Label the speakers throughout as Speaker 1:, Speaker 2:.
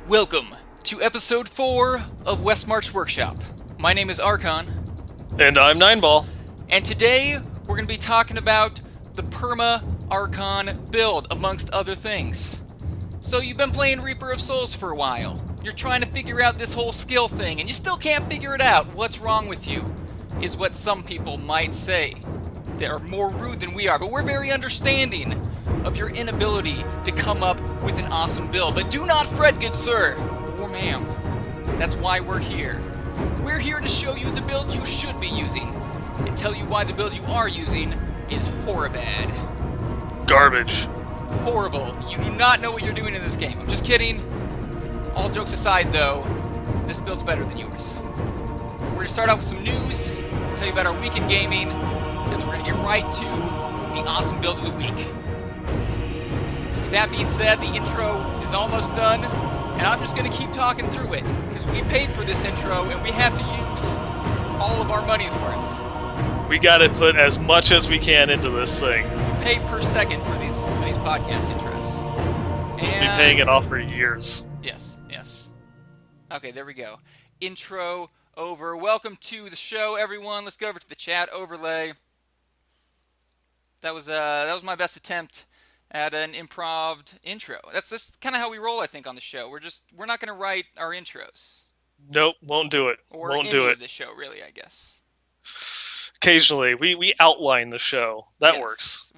Speaker 1: Welcome to episode 4 of Westmarch Workshop. My name is Archon.
Speaker 2: And I'm Nineball.
Speaker 1: And today we're going to be talking about the Perma-Archon build, amongst other things. So you've been playing Reaper of Souls for a while. You're trying to figure out this whole skill thing, and you still can't figure it out. What's wrong with you, is what some people might say. They're more rude than we are, but we're very understanding of your inability to come up with an awesome build. But do not fret, good sir, or ma'am. That's why we're here. We're here to show you the build you should be using, and tell you why the build you are using is horribad.
Speaker 2: Garbage.
Speaker 1: Horrible. You do not know what you're doing in this game. I'm just kidding. All jokes aside, though, this build's better than yours. We're going to start off with some news, tell you about our week in gaming, and then we're going to get right to the awesome build of the week. With that being said, the intro is almost done, and I'm just going to keep talking through it, because we paid for this intro, and we have to use all of our money's worth.
Speaker 2: We gotta put as much as we can into this thing.
Speaker 1: We pay per second for these podcast intros. And
Speaker 2: We've been paying it off for years.
Speaker 1: Yes. Okay, there we go. Intro over. Welcome to the show, everyone. Let's go over to the chat overlay. That was my best attempt at an improv intro. That's kind of how we roll, I think, on the show. We're not going to write our intros.
Speaker 2: Nope, won't do it.
Speaker 1: Or
Speaker 2: won't
Speaker 1: any
Speaker 2: do it.
Speaker 1: of the show, really, I guess.
Speaker 2: Occasionally, we outline the show. That works.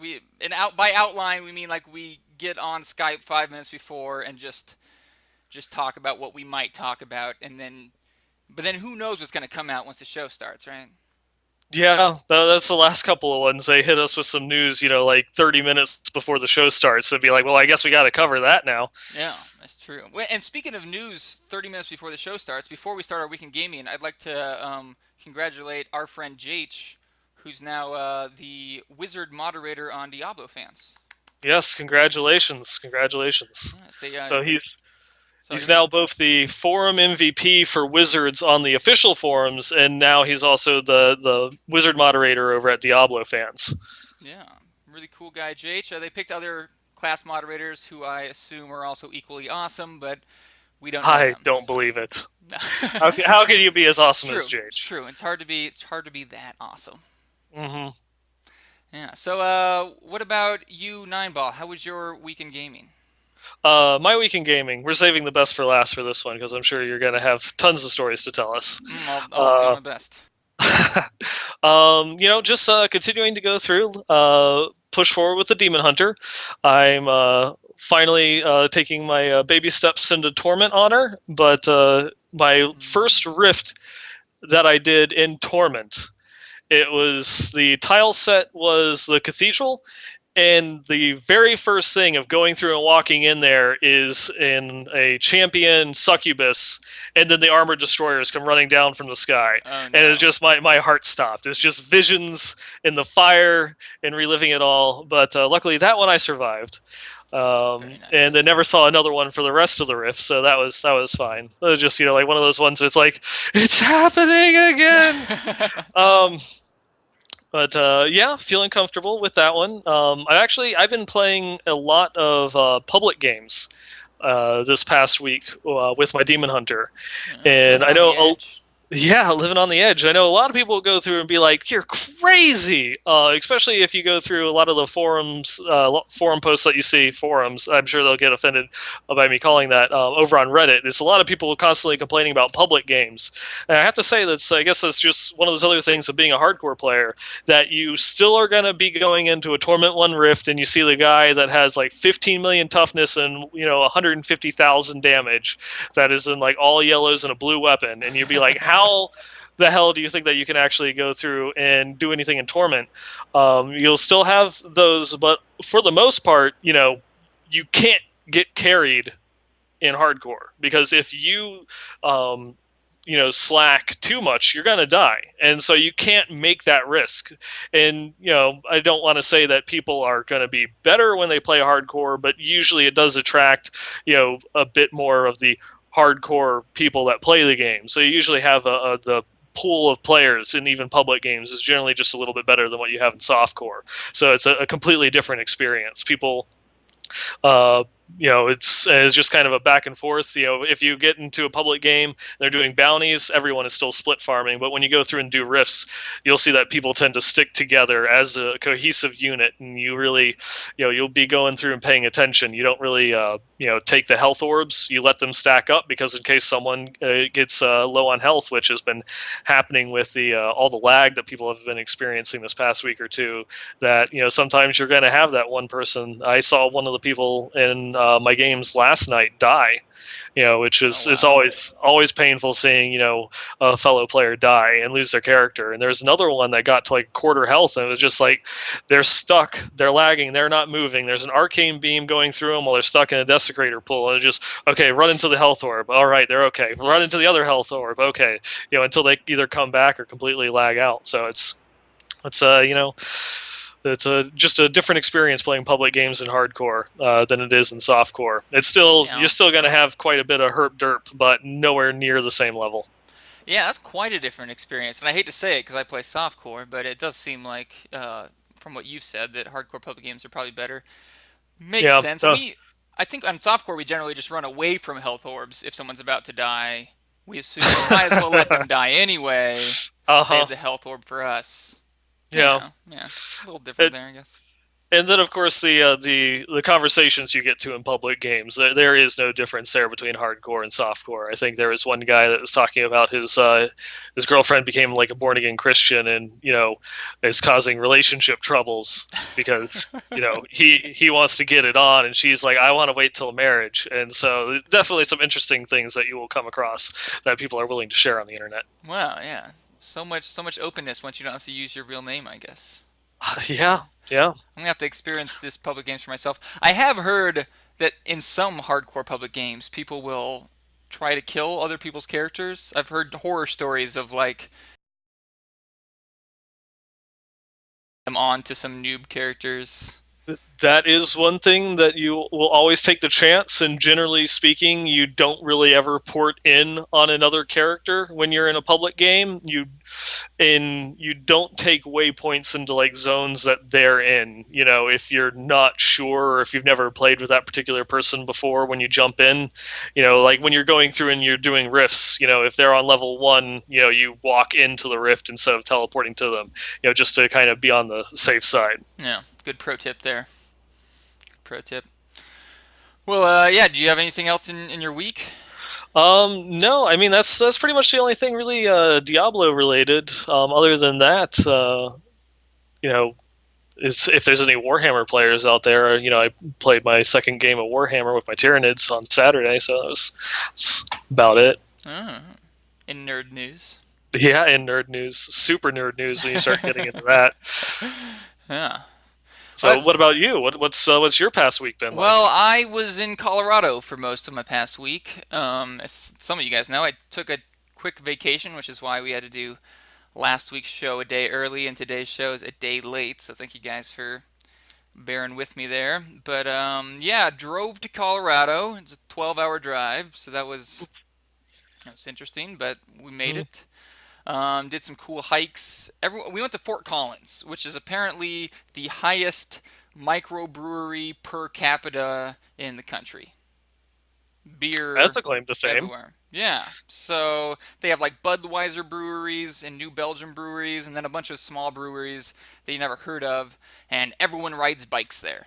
Speaker 1: By outline, we mean like we get on Skype 5 minutes before and just talk about what we might talk about, but then who knows what's going to come out once the show starts, right?
Speaker 2: Yeah, that's the last couple of ones. They hit us with some news, like 30 minutes before the show starts. So it'd be like, well, I guess we got to cover that now.
Speaker 1: Yeah, that's true. And speaking of news, 30 minutes before the show starts, before we start our week in gaming, I'd like to congratulate our friend Jake, who's now the wizard moderator on Diablo fans.
Speaker 2: Yes, congratulations.
Speaker 1: Yes,
Speaker 2: So he's now both the forum MVP for Wizards on the official forums, and now he's also the Wizard moderator over at Diablo fans.
Speaker 1: Yeah, really cool guy, Jake. They picked other class moderators who I assume are also equally awesome, but we don't know
Speaker 2: I
Speaker 1: them,
Speaker 2: don't believe it. How can you be as awesome as Jake?
Speaker 1: It's true. It's hard to be that awesome.
Speaker 2: Mm-hmm.
Speaker 1: Yeah. So, what about you, Nineball? How was your week in gaming?
Speaker 2: My week in gaming. We're saving the best for last for this one because I'm sure you're going to have tons of stories to tell us.
Speaker 1: I'll do my best.
Speaker 2: Just continuing to go through, push forward with the Demon Hunter. I'm finally taking my baby steps into Torment Honor, but my first rift that I did in Torment, it was the tile set was the Cathedral. And the very first thing of going through and walking in there is in a champion succubus, and then the armored destroyers come running down from the sky.
Speaker 1: Oh, no.
Speaker 2: And it just my heart stopped. It's just visions in the fire and reliving it all. But luckily that one I survived.
Speaker 1: Nice.
Speaker 2: And I never saw another one for the rest of the rift, so that was fine. It was just like one of those ones. It's like it's happening again. But yeah, feeling comfortable with that one. I've been playing a lot of public games this past week with my Demon Hunter, and I know. Yeah, living on the edge. I know a lot of people will go through and be like, "You're crazy," especially if you go through a lot of the forums, forum posts that you see. Forums, I'm sure they'll get offended by me calling that over on Reddit. It's a lot of people constantly complaining about public games, and I have to say I guess that's just one of those other things of being a hardcore player, that you still are going to be going into a Torment 1 Rift and you see the guy that has like 15 million toughness and 150,000 damage that is in like all yellows and a blue weapon, and you'd be like, how the hell do you think that you can actually go through and do anything in Torment? You'll still have those, but for the most part, you can't get carried in hardcore, because if you slack too much, you're gonna die, and so you can't make that risk. And I don't want to say that people are going to be better when they play hardcore, but usually it does attract a bit more of the hardcore people that play the game. So you usually have the pool of players in even public games is generally just a little bit better than what you have in softcore. So it's a completely different experience. People it's just kind of a back and forth. If you get into a public game, they're doing bounties, everyone is still split farming. But when you go through and do rifts, you'll see that people tend to stick together as a cohesive unit, and you really, you'll be going through and paying attention. You don't really, take the health orbs. You let them stack up because in case someone gets low on health, which has been happening with the all the lag that people have been experiencing this past week or two, that sometimes you're going to have that one person. I saw one of the people in my games last night die, which is
Speaker 1: Oh
Speaker 2: it's
Speaker 1: wow.
Speaker 2: always painful seeing a fellow player die and lose their character. And there's another one that got to like quarter health, and it was just like they're stuck, they're lagging, they're not moving. There's an arcane beam going through them while they're stuck in a desecrator pool, and it's just okay. Run into the health orb. All right, they're okay. Run into the other health orb. Okay, until they either come back or completely lag out. So it's just a different experience playing public games in hardcore than it is in softcore.
Speaker 1: Yeah.
Speaker 2: You're still going to have quite a bit of herp derp, but nowhere near the same level.
Speaker 1: Yeah, that's quite a different experience. And I hate to say it because I play softcore, but it does seem like, from what you've said, that hardcore public games are probably better. Makes
Speaker 2: Yeah.
Speaker 1: sense. I think on softcore we generally just run away from health orbs if someone's about to die. We assume might as well let them die anyway.
Speaker 2: Uh-huh.
Speaker 1: Save the health orb for us.
Speaker 2: Yeah.
Speaker 1: Yeah, a little different
Speaker 2: It,
Speaker 1: there, I guess.
Speaker 2: and then of course the conversations you get to in public games, there is no difference there between hardcore and softcore. I think there was one guy that was talking about his girlfriend became like a born again Christian, and is causing relationship troubles because he wants to get it on, and she's like, I want to wait till marriage. And so definitely some interesting things that you will come across that people are willing to share on the internet.
Speaker 1: Wow, yeah. So much openness once you don't have to use your real name, I guess.
Speaker 2: Yeah, yeah.
Speaker 1: I'm gonna have to experience this public games for myself. I have heard that in some hardcore public games, people will try to kill other people's characters. I've heard horror stories of like them on to some noob characters.
Speaker 2: That is one thing that you will always take the chance, and generally speaking, you don't really ever port in on another character when you're in a public game. You don't take waypoints into like zones that they're in. If you're not sure, or if you've never played with that particular person before, when you jump in, like when you're going through and you're doing rifts, if they're on level 1, you walk into the rift instead of teleporting to them, just to kind of be on the safe side.
Speaker 1: Yeah, good pro tip there. Pro tip. Well, yeah. Do you have anything else in your week?
Speaker 2: No, I mean that's pretty much the only thing really Diablo related. Other than that, you know, if there's any Warhammer players out there, I played my second game of Warhammer with my Tyranids on Saturday, so that's about it.
Speaker 1: Oh, in nerd news.
Speaker 2: Yeah, in nerd news, super nerd news when you start getting into that.
Speaker 1: Yeah. Well,
Speaker 2: So, what about you? What's your past week been like?
Speaker 1: well, I was in Colorado for most of my past week. As some of you guys know, I took a quick vacation, which is why we had to do last week's show a day early and today's show is a day late. So thank you guys for bearing with me there. But yeah, drove to Colorado. It's a 12-hour drive, so that was interesting, but we made
Speaker 2: Mm,
Speaker 1: it. Did some cool hikes. We went to Fort Collins, which is apparently the highest microbrewery per capita in the country.
Speaker 2: that's
Speaker 1: Beer
Speaker 2: a claim to fame.
Speaker 1: everywhere. Yeah. So they have like Budweiser breweries and New Belgium breweries, and then a bunch of small breweries that you never heard of, and everyone rides bikes there.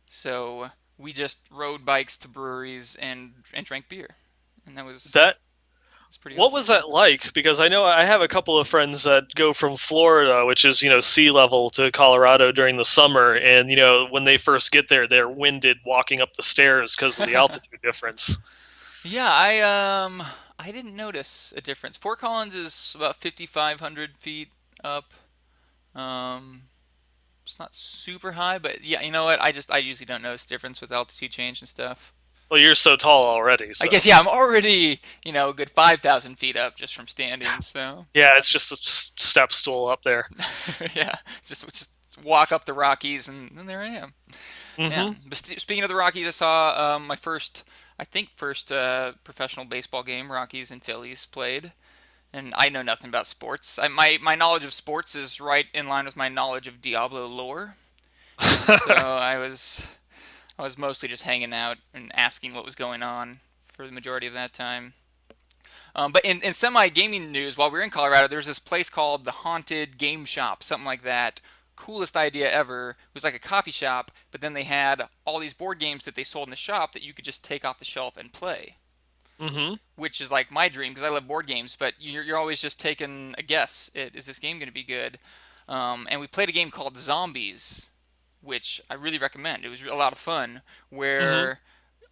Speaker 1: So we just rode bikes to breweries and drank beer, and that
Speaker 2: That
Speaker 1: was pretty
Speaker 2: What
Speaker 1: awesome.
Speaker 2: was that like? Because I know I have a couple of friends that go from Florida, which is, sea level, to Colorado during the summer, and when they first get there, they're winded walking up the stairs because of the altitude difference.
Speaker 1: Yeah, I didn't notice a difference. Fort Collins is about 5,500 feet up. Um, it's not super high, but yeah, you know what? I usually don't notice difference with altitude change and stuff.
Speaker 2: Well, you're so tall already,
Speaker 1: I
Speaker 2: so
Speaker 1: guess yeah, I'm already a good 5,000 feet up just from standing. So
Speaker 2: yeah, it's just a step stool up there.
Speaker 1: yeah, just walk up the Rockies and there I am. Yeah.
Speaker 2: Hmm.
Speaker 1: But speaking of the Rockies, I saw my first, I think first professional baseball game. Rockies and Phillies played. And I know nothing about sports. My knowledge of sports is right in line with my knowledge of Diablo lore, and so I was mostly just hanging out and asking what was going on for the majority of that time. But in semi gaming news, while we were in Colorado, there was this place called the Haunted Game Shop, something like that. Coolest idea ever. It was like a coffee shop, but then they had all these board games that they sold in the shop that you could just take off the shelf and play,
Speaker 2: Mm-hmm.
Speaker 1: which is like my dream because I love board games. But you're always just taking a guess. Is this game going to be good? And we played a game called Zombies, which I really recommend. It was a lot of fun,
Speaker 2: Mm-hmm.
Speaker 1: where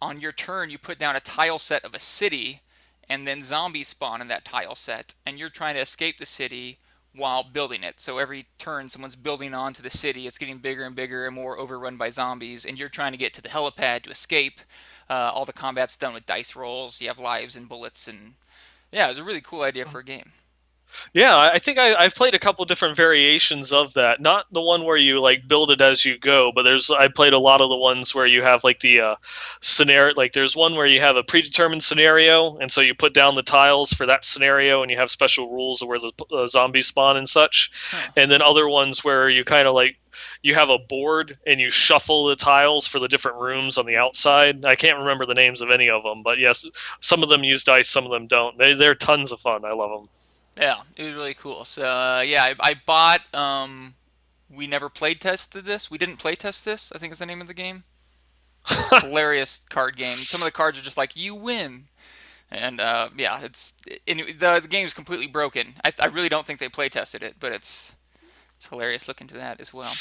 Speaker 1: on your turn you put down a tile set of a city, and then zombies spawn in that tile set, and you're trying to escape the city while building it. So every turn someone's building onto the city, it's getting bigger and bigger and more overrun by zombies, and you're trying to get to the helipad to escape. All the combat's done with dice rolls. You have lives and bullets, and yeah, it was a really cool idea for a game.
Speaker 2: Yeah, I think I've played a couple different variations of that. Not the one where you like build it as you go, but I played a lot of the ones where you have like the scenario. Like there's one where you have a predetermined scenario, and so you put down the tiles for that scenario, and you have special rules of where the zombies spawn and such.
Speaker 1: Huh.
Speaker 2: And then other ones where you kind of like you have a board and you shuffle the tiles for the different rooms on the outside. I can't remember the names of any of them, but yes, some of them use dice, some of them don't. They're tons of fun. I love them.
Speaker 1: Yeah, it was really cool. So yeah, I bought. We never play tested this. We didn't play test this, I think is the name of the game. Hilarious card game. Some of the cards are just like you win, and yeah, the game's completely broken. I really don't think they play tested it, but it's hilarious. Look into that as well.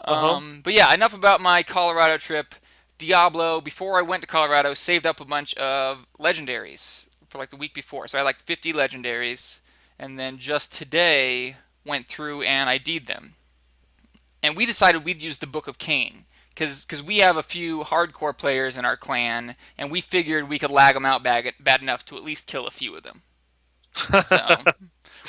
Speaker 2: Uh-huh.
Speaker 1: But yeah, enough about my Colorado trip. Diablo. Before I went to Colorado, saved up a bunch of legendaries for like the week before. So I had like 50 legendaries, and then just today went through and I would them. And we decided we'd use the Book of Cain because we have a few hardcore players in our clan, and we figured we could lag them out bad enough to at least kill a few of them. So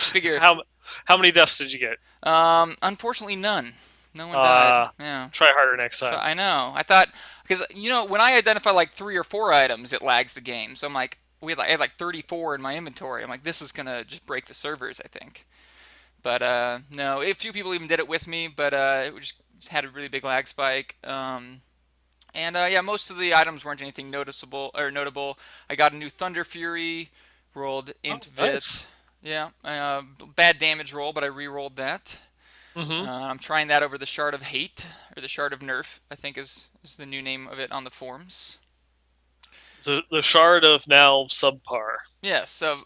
Speaker 1: figure,
Speaker 2: how how many deaths did you get?
Speaker 1: unfortunately, none. No one died.
Speaker 2: Uh,
Speaker 1: Yeah.
Speaker 2: Try harder next
Speaker 1: So
Speaker 2: time.
Speaker 1: I know. I thought because when I identify like 3 or 4 items, it lags the game. So I'm like, I had like 34 in my inventory. I'm like, this is gonna just break the servers, I think. But no, a few people even did it with me, but it just had a really big lag spike. And yeah, most of the items weren't anything noticeable or notable. I got a new Thunder Fury, rolled
Speaker 2: Oh,
Speaker 1: int
Speaker 2: nice.
Speaker 1: vit. Yeah, bad damage roll, but I re-rolled that.
Speaker 2: Mm-hmm.
Speaker 1: I'm trying that over the Shard of Hate, or the Shard of Nerf, I think is the new name of it on the forums.
Speaker 2: The shard of now subpar.
Speaker 1: Yes, of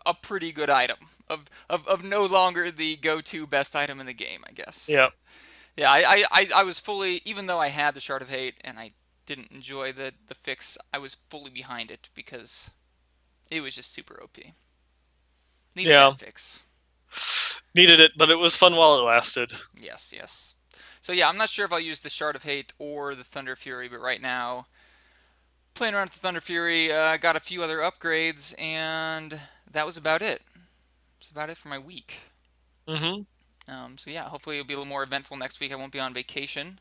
Speaker 1: a pretty good item. Of no longer the go-to best item in the game, I guess.
Speaker 2: Yeah.
Speaker 1: Yeah, I was fully, even though I had the Shard of Hate and I didn't enjoy the fix, I was fully behind it because it was just super OP. Needed
Speaker 2: Yeah.
Speaker 1: that fix.
Speaker 2: Needed it, but it was fun while it lasted.
Speaker 1: Yes, yes. So yeah, I'm not sure if I'll use the Shard of Hate or the Thunder Fury, but right now, playing around with the Thunder Fury, got a few other upgrades, and that was about it. That's about it for my week.
Speaker 2: Mm-hmm.
Speaker 1: So yeah, hopefully it'll be a little more eventful next week. I won't be on vacation.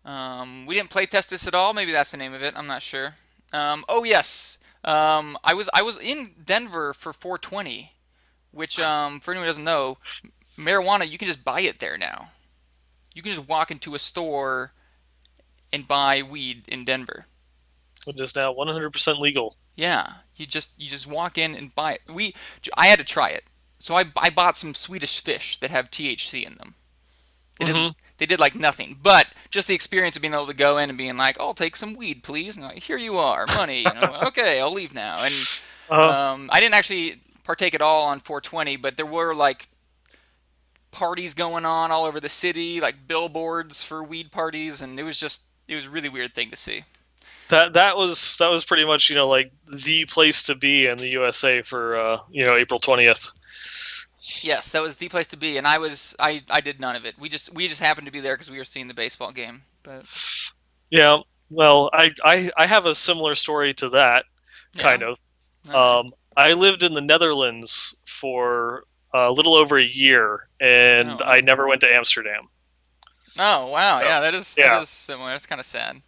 Speaker 1: We didn't play test this at all. Maybe that's the name of it. I'm not sure. Oh yes, I was in Denver for 420, which for anyone who doesn't know, marijuana you can just buy it there now. You can just walk into a store and buy weed in Denver.
Speaker 2: It is now 100% legal.
Speaker 1: Yeah, you just walk in and buy it. I had to try it, so I bought some Swedish fish that have THC in them. They did
Speaker 2: Mm-hmm.
Speaker 1: they did like nothing, but just the experience of being able to go in and being like, "I'll take some weed, please." And like, here you are, money. Okay, I'll leave now. And
Speaker 2: Uh-huh.
Speaker 1: I didn't actually partake at all on 420, but there were like parties going on all over the city, like billboards for weed parties, and it was a really weird thing to see.
Speaker 2: That was pretty much like the place to be in the USA for April 20th.
Speaker 1: Yes, that was the place to be, and I did none of it. We just happened to be there because we were seeing the baseball game. But
Speaker 2: Yeah. Well, I have a similar story to that
Speaker 1: yeah,
Speaker 2: kind of.
Speaker 1: all right.
Speaker 2: I lived in the Netherlands for a little over a year,
Speaker 1: Oh
Speaker 2: and I
Speaker 1: wow.
Speaker 2: never went to Amsterdam.
Speaker 1: Oh wow.
Speaker 2: So
Speaker 1: Yeah, that
Speaker 2: yeah.
Speaker 1: is similar. That's kind of sad.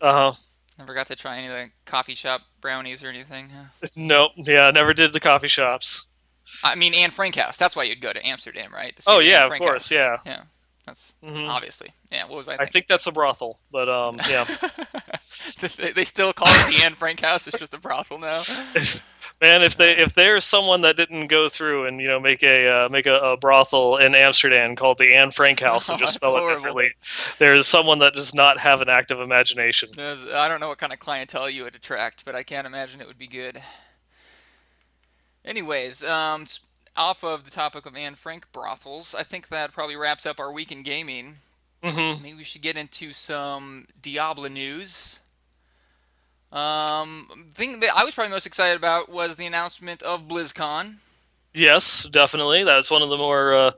Speaker 2: Uh-huh.
Speaker 1: Never got to try any of the coffee shop brownies or anything. Huh?
Speaker 2: Nope. Yeah, never did the coffee shops.
Speaker 1: I mean, Anne Frank House. That's why you'd go to Amsterdam, right? To see
Speaker 2: Oh
Speaker 1: the Anne
Speaker 2: yeah, of
Speaker 1: Frank
Speaker 2: course.
Speaker 1: House.
Speaker 2: Yeah.
Speaker 1: Yeah. That's
Speaker 2: Hmm.
Speaker 1: obviously. Yeah, what was I
Speaker 2: I
Speaker 1: thinking?
Speaker 2: think that's a brothel, but yeah.
Speaker 1: They still call it the Anne Frank house. It's just a brothel now.
Speaker 2: Man,
Speaker 1: Uh,
Speaker 2: if there's someone that didn't go through and make a brothel in Amsterdam called the Anne Frank House and
Speaker 1: oh,
Speaker 2: just
Speaker 1: that's
Speaker 2: spell it
Speaker 1: horrible.
Speaker 2: differently, there's someone that does not have an active imagination.
Speaker 1: I don't know what kind of clientele you would attract, but I can't imagine it would be good. Anyways, off of the topic of Anne Frank brothels, I think that probably wraps up our week in gaming.
Speaker 2: Hmm.
Speaker 1: Maybe we should get into some Diablo news. Thing that I was probably most excited about was the announcement of BlizzCon.
Speaker 2: Yes, definitely. That's one of the more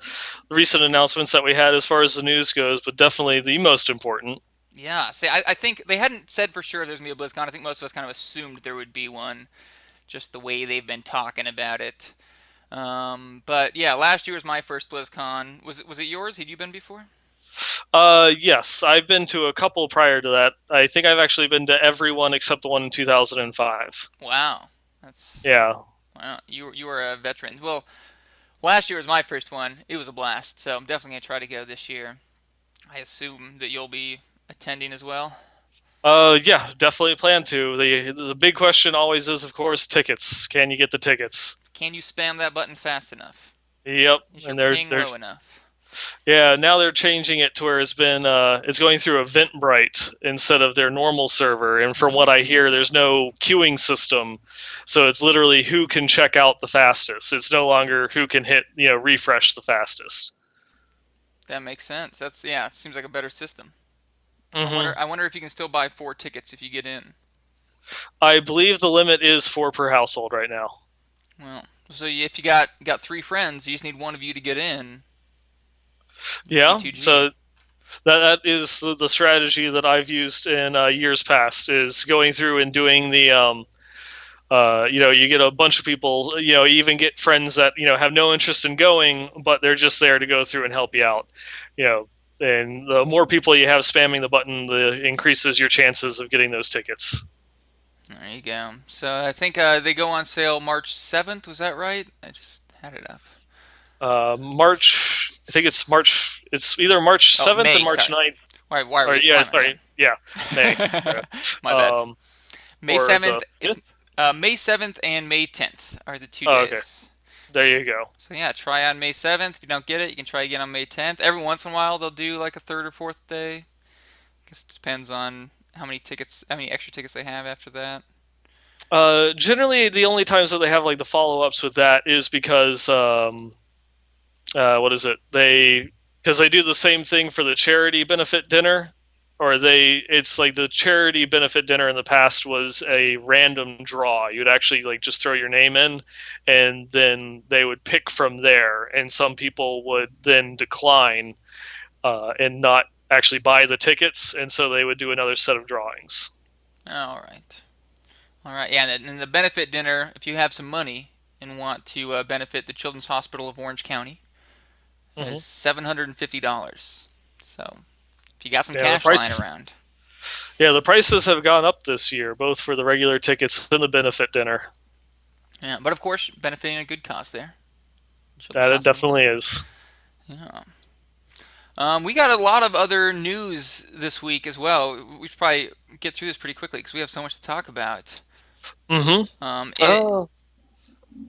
Speaker 2: recent announcements that we had as far as the news goes, but definitely the most important.
Speaker 1: Yeah, see, I think they hadn't said for sure there's gonna be a BlizzCon. I think most of us kind of assumed there would be one, just the way they've been talking about it. But yeah, last year was my first BlizzCon. Was it yours? Had you been before?
Speaker 2: Yes, I've been to a couple prior to that. I think I've actually been to every one except the one in 2005.
Speaker 1: Wow, that's
Speaker 2: Yeah.
Speaker 1: wow. You were a veteran. Well, last year was my first one. It was a blast. So I'm definitely gonna try to go this year. I assume that you'll be attending as well.
Speaker 2: Yeah, definitely plan to. The big question always is, of course, tickets. Can you get the tickets?
Speaker 1: Can you spam that button fast enough?
Speaker 2: Yep,
Speaker 1: Is your
Speaker 2: and
Speaker 1: ping low enough?
Speaker 2: yeah, now they're changing it to where it's going through Eventbrite instead of their normal server. And from what I hear, there's no queuing system, so it's literally who can check out the fastest. It's no longer who can hit refresh the fastest.
Speaker 1: That makes sense. That's yeah. It seems like a better system. I
Speaker 2: Hmm.
Speaker 1: wonder. I wonder if you can still buy 4 tickets if you get in.
Speaker 2: I believe the limit is 4 per household right now.
Speaker 1: Well, so if you got 3 friends, you just need one of you to get in.
Speaker 2: Yeah,
Speaker 1: G2G.
Speaker 2: so that is the strategy that I've used in years past is going through and doing the you get a bunch of people, you even get friends that have no interest in going, but they're just there to go through and help you out, you know. And the more people you have spamming the button, the increases your chances of getting those tickets.
Speaker 1: There you go. So I think they go on sale March 7th. Was that right? I just had it up.
Speaker 2: March, I think it's March. It's either March
Speaker 1: Oh,
Speaker 2: 7th and
Speaker 1: May.
Speaker 2: March
Speaker 1: Sorry.
Speaker 2: 9th.
Speaker 1: Why are
Speaker 2: Or
Speaker 1: we? Why
Speaker 2: yeah,
Speaker 1: am
Speaker 2: sorry, yeah, May.
Speaker 1: I? My bad.
Speaker 2: Um,
Speaker 1: May
Speaker 2: or the
Speaker 1: 7th. It's
Speaker 2: 5th.
Speaker 1: May 7th and May 10th are the two
Speaker 2: Oh, okay,
Speaker 1: days.
Speaker 2: there you go.
Speaker 1: So yeah, try on May 7th. If you don't get it, you can try again on May 10th. Every once in a while, they'll do like a third or fourth day. Guess it depends on how many extra tickets they have after that.
Speaker 2: Generally, the only times that they have like the follow-ups with that is because what is it? Because they do the same thing for the charity benefit dinner, or it's like the charity benefit dinner in the past was a random draw. You'd actually like just throw your name in, and then they would pick from there. And some people would then decline and not actually buy the tickets, and so they would do another set of drawings.
Speaker 1: All right. All right. Yeah, and the benefit dinner, if you have some money and want to benefit the Children's Hospital of Orange County,
Speaker 2: Hmm.
Speaker 1: is $750. So if you got some
Speaker 2: Yeah, the
Speaker 1: cash
Speaker 2: price.
Speaker 1: lying around.
Speaker 2: Yeah, the prices have gone up this year, both for the regular tickets and the benefit dinner.
Speaker 1: Yeah, but of course, benefiting a good cause there. Children's
Speaker 2: That it
Speaker 1: hospitals.
Speaker 2: definitely is.
Speaker 1: Yeah. We got a lot of other news this week as well. We should probably get through this pretty quickly because we have so much to talk about.
Speaker 2: Mm-hmm.
Speaker 1: Um, it,
Speaker 2: Oh,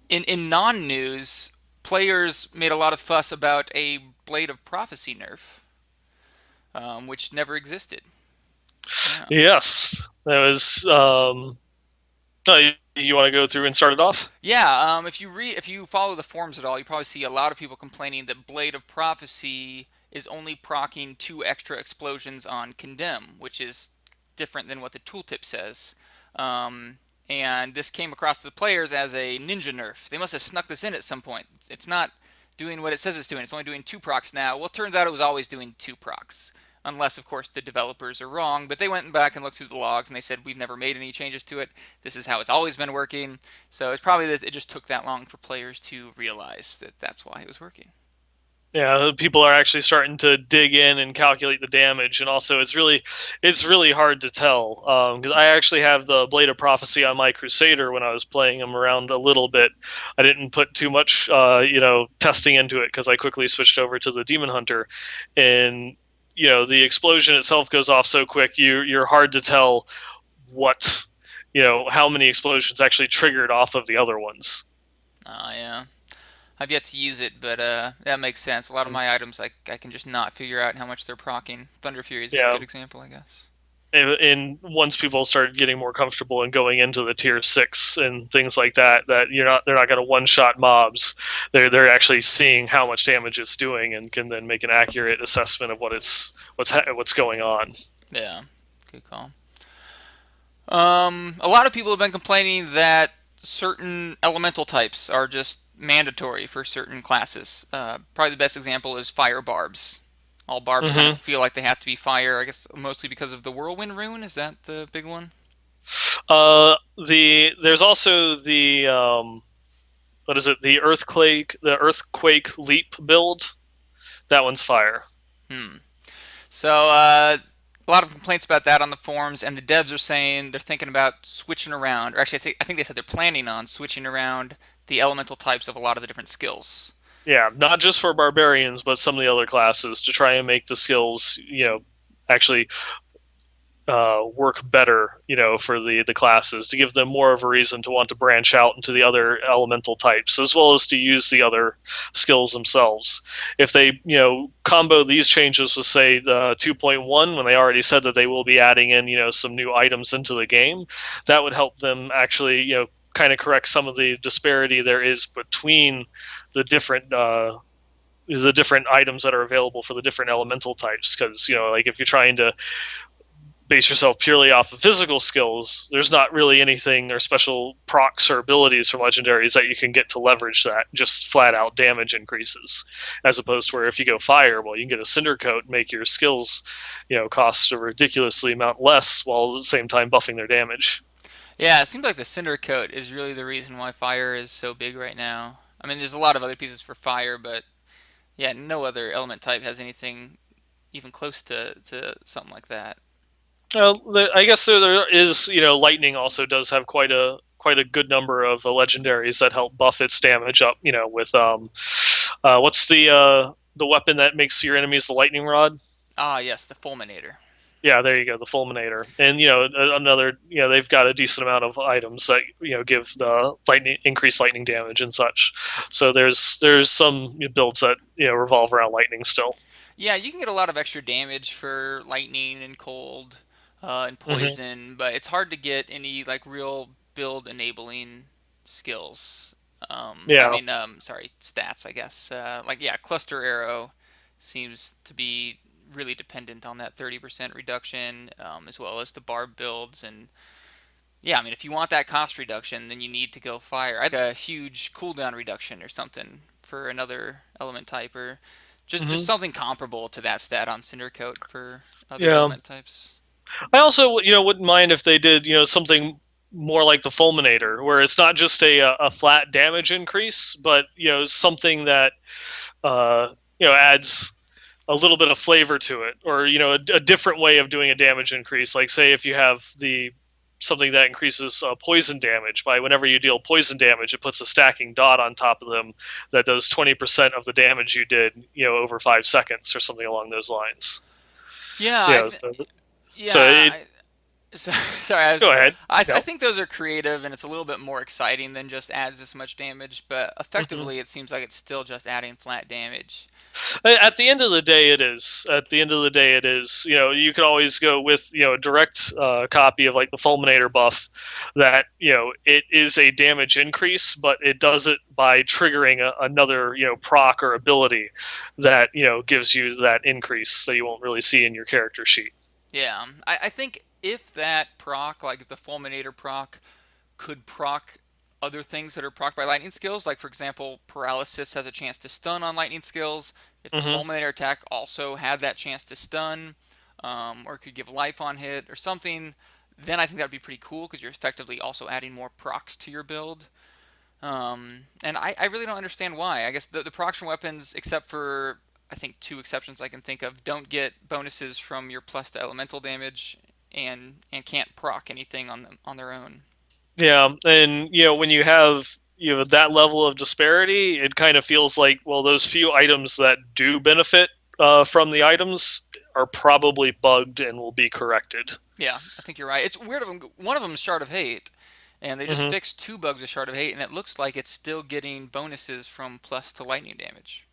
Speaker 1: in non-news, players made a lot of fuss about a Blade of Prophecy nerf, which never existed. Yeah.
Speaker 2: yes. That was. No, you want to go through and start it off?
Speaker 1: Yeah, if you follow the forums at all, you probably see a lot of people complaining that Blade of Prophecy is only proccing 2 extra explosions on Condemn, which is different than what the tooltip says. And this came across to the players as a ninja nerf. They must have snuck this in at some point. It's not doing what it says it's doing. It's only doing 2 procs now. Well, it turns out it was always doing 2 procs. Unless, of course, the developers are wrong. But they went back and looked through the logs and they said, we've never made any changes to it. This is how it's always been working. So it's probably that it just took that long for players to realize that that's why it was working.
Speaker 2: Yeah, people are actually starting to dig in and calculate the damage, and also it's really hard to tell because I actually have the Blade of Prophecy on my Crusader when I was playing him around a little bit. I didn't put too much testing into it because I quickly switched over to the Demon Hunter, and the explosion itself goes off so quick. You're hard to tell what how many explosions actually triggered off of the other ones.
Speaker 1: Oh, yeah. I've yet to use it, but that makes sense. A lot of my items, I can just not figure out how much they're proccing. Thunder Fury is a
Speaker 2: Yeah,
Speaker 1: good example, I guess.
Speaker 2: and once people start getting more comfortable and going into the tier 6 and things like that, they're not going to one shot mobs. They're actually seeing how much damage it's doing and can then make an accurate assessment of what's going on.
Speaker 1: Yeah, good call. A lot of people have been complaining that certain elemental types are just mandatory for certain classes. Probably the best example is fire barbs. All barbs kind of
Speaker 2: Hmm.
Speaker 1: feel like they have to be fire. I guess mostly because of the whirlwind rune. Is that the big one?
Speaker 2: There's also the what is it? The earthquake leap build. That one's fire.
Speaker 1: Hmm. So a lot of complaints about that on the forums, and the devs are saying they're thinking about switching around, or actually, I think they said they're planning on switching around the elemental types of a lot of the different skills.
Speaker 2: Yeah, not just for barbarians, but some of the other classes to try and make the skills, actually work better, for the classes to give them more of a reason to want to branch out into the other elemental types, as well as to use the other skills themselves. If they, combo these changes with say the 2.1, when they already said that they will be adding in, some new items into the game, that would help them actually, kind of correct some of the disparity there is between the different items that are available for the different elemental types. Because like if you're trying to base yourself purely off of physical skills, there's not really anything or special procs or abilities from legendaries that you can get to leverage that. Just flat out damage increases, as opposed to where if you go fire, well, you can get a cinder coat and make your skills, cost a ridiculously amount less, while at the same time buffing their damage.
Speaker 1: Yeah, it seems like the cinder coat is really the reason why fire is so big right now. I mean, there's a lot of other pieces for fire, but yeah, no other element type has anything even close to something like that.
Speaker 2: I guess there is, lightning also does have quite a good number of legendaries that help buff its damage up. With what's the weapon that makes your enemies the lightning rod?
Speaker 1: Ah, yes, the fulminator.
Speaker 2: Yeah, there you go, the fulminator. And another, they've got a decent amount of items that give the lightning increased lightning damage and such. So there's some builds that revolve around lightning still.
Speaker 1: Yeah, you can get a lot of extra damage for lightning and cold and
Speaker 2: Hmm.
Speaker 1: poison, but it's hard to get any like real build enabling skills.
Speaker 2: Yeah.
Speaker 1: Sorry, stats, I guess. Like, yeah, cluster arrow seems to be really dependent on that 30% reduction, as well as the barb builds. And yeah, I mean, if you want that cost reduction, then you need to go fire. I think a huge cooldown reduction or something for another element type, or just
Speaker 2: Hmm.
Speaker 1: something comparable to that stat on Cinder Coat for other
Speaker 2: Yeah.
Speaker 1: element types.
Speaker 2: I also, wouldn't mind if they did, something more like the Fulminator, where it's not just a flat damage increase, but something that adds a little bit of flavor to it, or a different way of doing a damage increase. Like say if you have the something that increases poison damage by whenever you deal poison damage, it puts a stacking dot on top of them that does 20% of the damage you did, over 5 seconds or something along those lines.
Speaker 1: Yeah,
Speaker 2: You know, so
Speaker 1: yeah. So, sorry,
Speaker 2: go ahead.
Speaker 1: I
Speaker 2: No.
Speaker 1: think those are creative and it's a little bit more exciting than just adds this much damage, but
Speaker 2: Hmm.
Speaker 1: effectively it seems like it's still just adding flat damage.
Speaker 2: At the end of the day, it is. At the end of the day, it is. You can always go with a direct copy of like the Fulminator buff. That it is a damage increase, but it does it by triggering another proc or ability that gives you that increase that you won't really see in your character sheet.
Speaker 1: Yeah, I think if that proc, like if the Fulminator proc, could proc other things that are proc by lightning skills, like for example, paralysis has a chance to stun on lightning skills. If the
Speaker 2: Hmm.
Speaker 1: Fulminator attack also had that chance to stun, or could give life on hit or something, then I think that would be pretty cool because you're effectively also adding more procs to your build. And I really don't understand why. I guess the proction weapons, except for I think two exceptions I can think of, don't get bonuses from your plus to elemental damage, and can't proc anything on them on their own.
Speaker 2: Yeah, and when you have that level of disparity, it kind of feels like, well, those few items that do benefit from the items are probably bugged and will be corrected.
Speaker 1: Yeah, I think you're right. It's weird of them. One of them is Shard of Hate, and they just
Speaker 2: Hmm.
Speaker 1: fixed two bugs of Shard of Hate, and it looks like it's still getting bonuses from plus to lightning damage.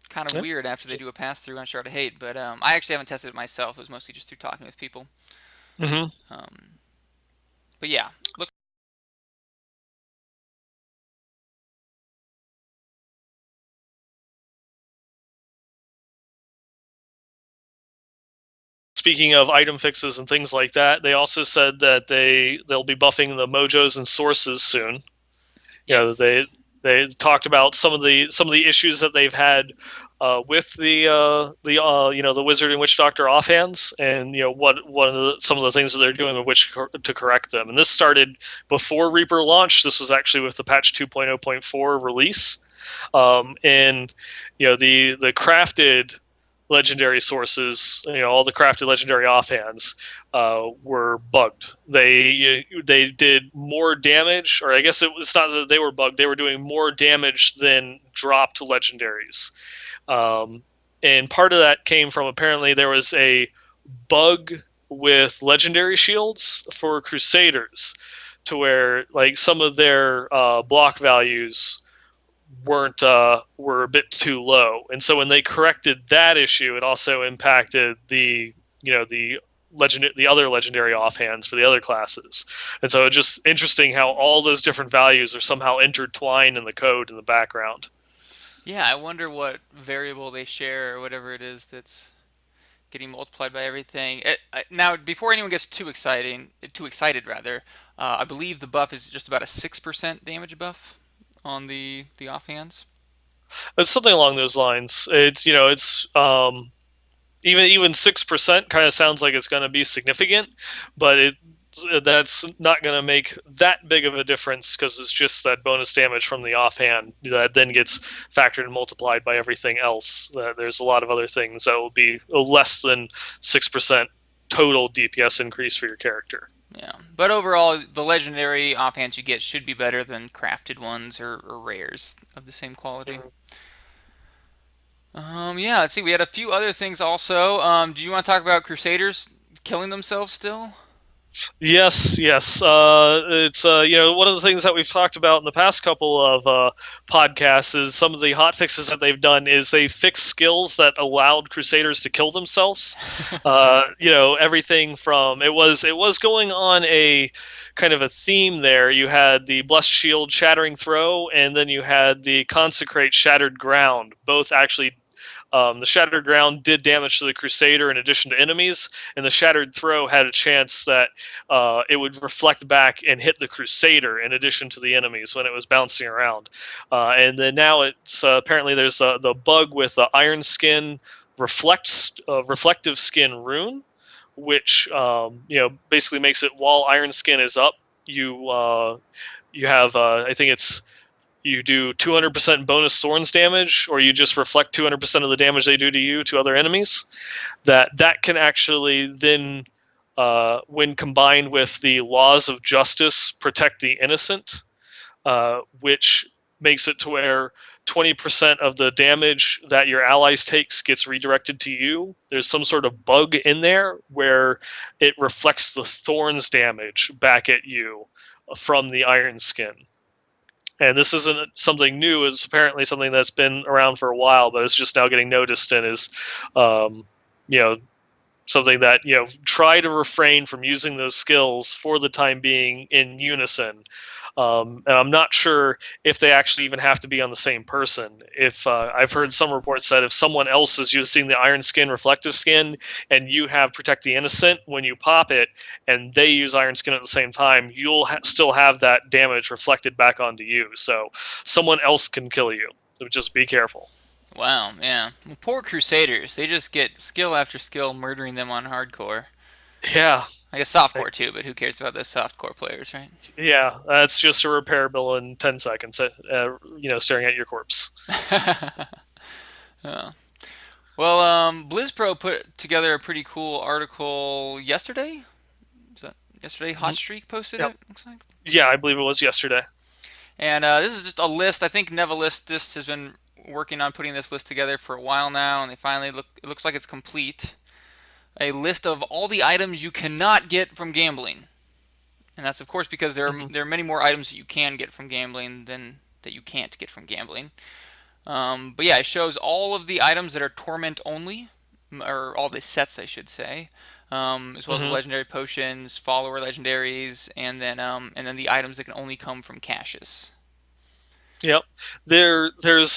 Speaker 1: Kind of
Speaker 2: Yeah.
Speaker 1: weird after they do a pass through on Shard of Hate, but I actually haven't tested it myself. It was mostly just through talking with people.
Speaker 2: Hmm.
Speaker 1: Um, but yeah, look.
Speaker 2: Speaking of item fixes and things like that, they also said that they'll be buffing the mojos and sources soon. They
Speaker 1: Yes.
Speaker 2: talked about some of the issues that they've had with the wizard and witch doctor offhands, and what one of some of the things that they're doing with which to correct them. And this started before Reaper launched. This was actually with the patch 2.0.4 release, and the crafted legendary sources, all the crafted legendary offhands were bugged. They did more damage, or I guess it's not that they were bugged. They were doing more damage than dropped legendaries, um, and part of that came from, apparently there was a bug with legendary shields for Crusaders, to where like some of their block values were a bit too low, and so when they corrected that issue, it also impacted the other legendary offhands for the other classes. And so it's just interesting how all those different values are somehow intertwined in the code in the background.
Speaker 1: Yeah, I wonder what variable they share or whatever it is that's getting multiplied by everything. Now, before anyone gets too excited rather, I believe the buff is just about a 6% damage buff on the offhands.
Speaker 2: It's something along those lines. It's even 6% kind of sounds like it's going to be significant, but that's not going to make that big of a difference, because it's just that bonus damage from the offhand that then gets factored and multiplied by everything else. There's a lot of other things that will be less than 6% total DPS increase for your character.
Speaker 1: Yeah, but overall, the legendary offhands you get should be better than crafted ones or rares of the same quality. Yeah, let's see. We had a few other things also. Do you want to talk about Crusaders killing themselves still?
Speaker 2: Yes, yes. It's one of the things that we've talked about in the past couple of podcasts is some of the hot fixes that they've done is they fixed skills that allowed Crusaders to kill themselves. Everything from it was going on a kind of a theme there. You had the Blessed Shield Shattering Throw, and then you had the Consecrate Shattered Ground. Both actually, the Shattered Ground did damage to the Crusader in addition to enemies, and the Shattered Throw had a chance that it would reflect back and hit the Crusader in addition to the enemies when it was bouncing around. And then now it's apparently there's the bug with the Iron Skin reflective skin rune, which basically makes it while Iron Skin is up, you have I think it's you do 200% bonus thorns damage, or you just reflect 200% of the damage they do to you to other enemies. That can actually then, when combined with the laws of justice, protect the innocent, which makes it to where 20% of the damage that your allies takes gets redirected to you. There's some sort of bug in there where it reflects the thorns damage back at you from the Iron Skin. And this isn't something new. It's apparently something that's been around for a while, but it's just now getting noticed, and is, you know, something that, try to refrain from using those skills for the time being in unison. And I'm not sure if they actually even have to be on the same person. If I've heard some reports that if someone else is using the Iron Skin reflective skin, and you have Protect the Innocent when you pop it, and they use Iron Skin at the same time, you'll still have that damage reflected back onto you. So someone else can kill you. So just be careful.
Speaker 1: Wow, yeah. Well, poor Crusaders. They just get skill after skill murdering them on hardcore.
Speaker 2: Yeah.
Speaker 1: I guess softcore too, but who cares about those softcore players, right?
Speaker 2: Yeah, that's just a repair bill in 10 seconds, staring at your corpse.
Speaker 1: Yeah. Well, BlizzPro put together a pretty cool article yesterday. Is that yesterday? Hot
Speaker 2: Mhm.
Speaker 1: Streak posted
Speaker 2: Yep.
Speaker 1: it, looks like.
Speaker 2: Yeah, I believe it was yesterday.
Speaker 1: And this is just a list. I think Nevalist has been working on putting this list together for a while now, and they finally look. It looks like it's complete. A list of all the items you cannot get from gambling, and that's of course because
Speaker 2: Hmm.
Speaker 1: there are many more items that you can get from gambling than that you can't get from gambling. But yeah, it shows all of the items that are torment only, or all the sets, I should say, as well as the
Speaker 2: Hmm.
Speaker 1: legendary potions, follower legendaries, and then the items that can only come from caches.
Speaker 2: Yep. There's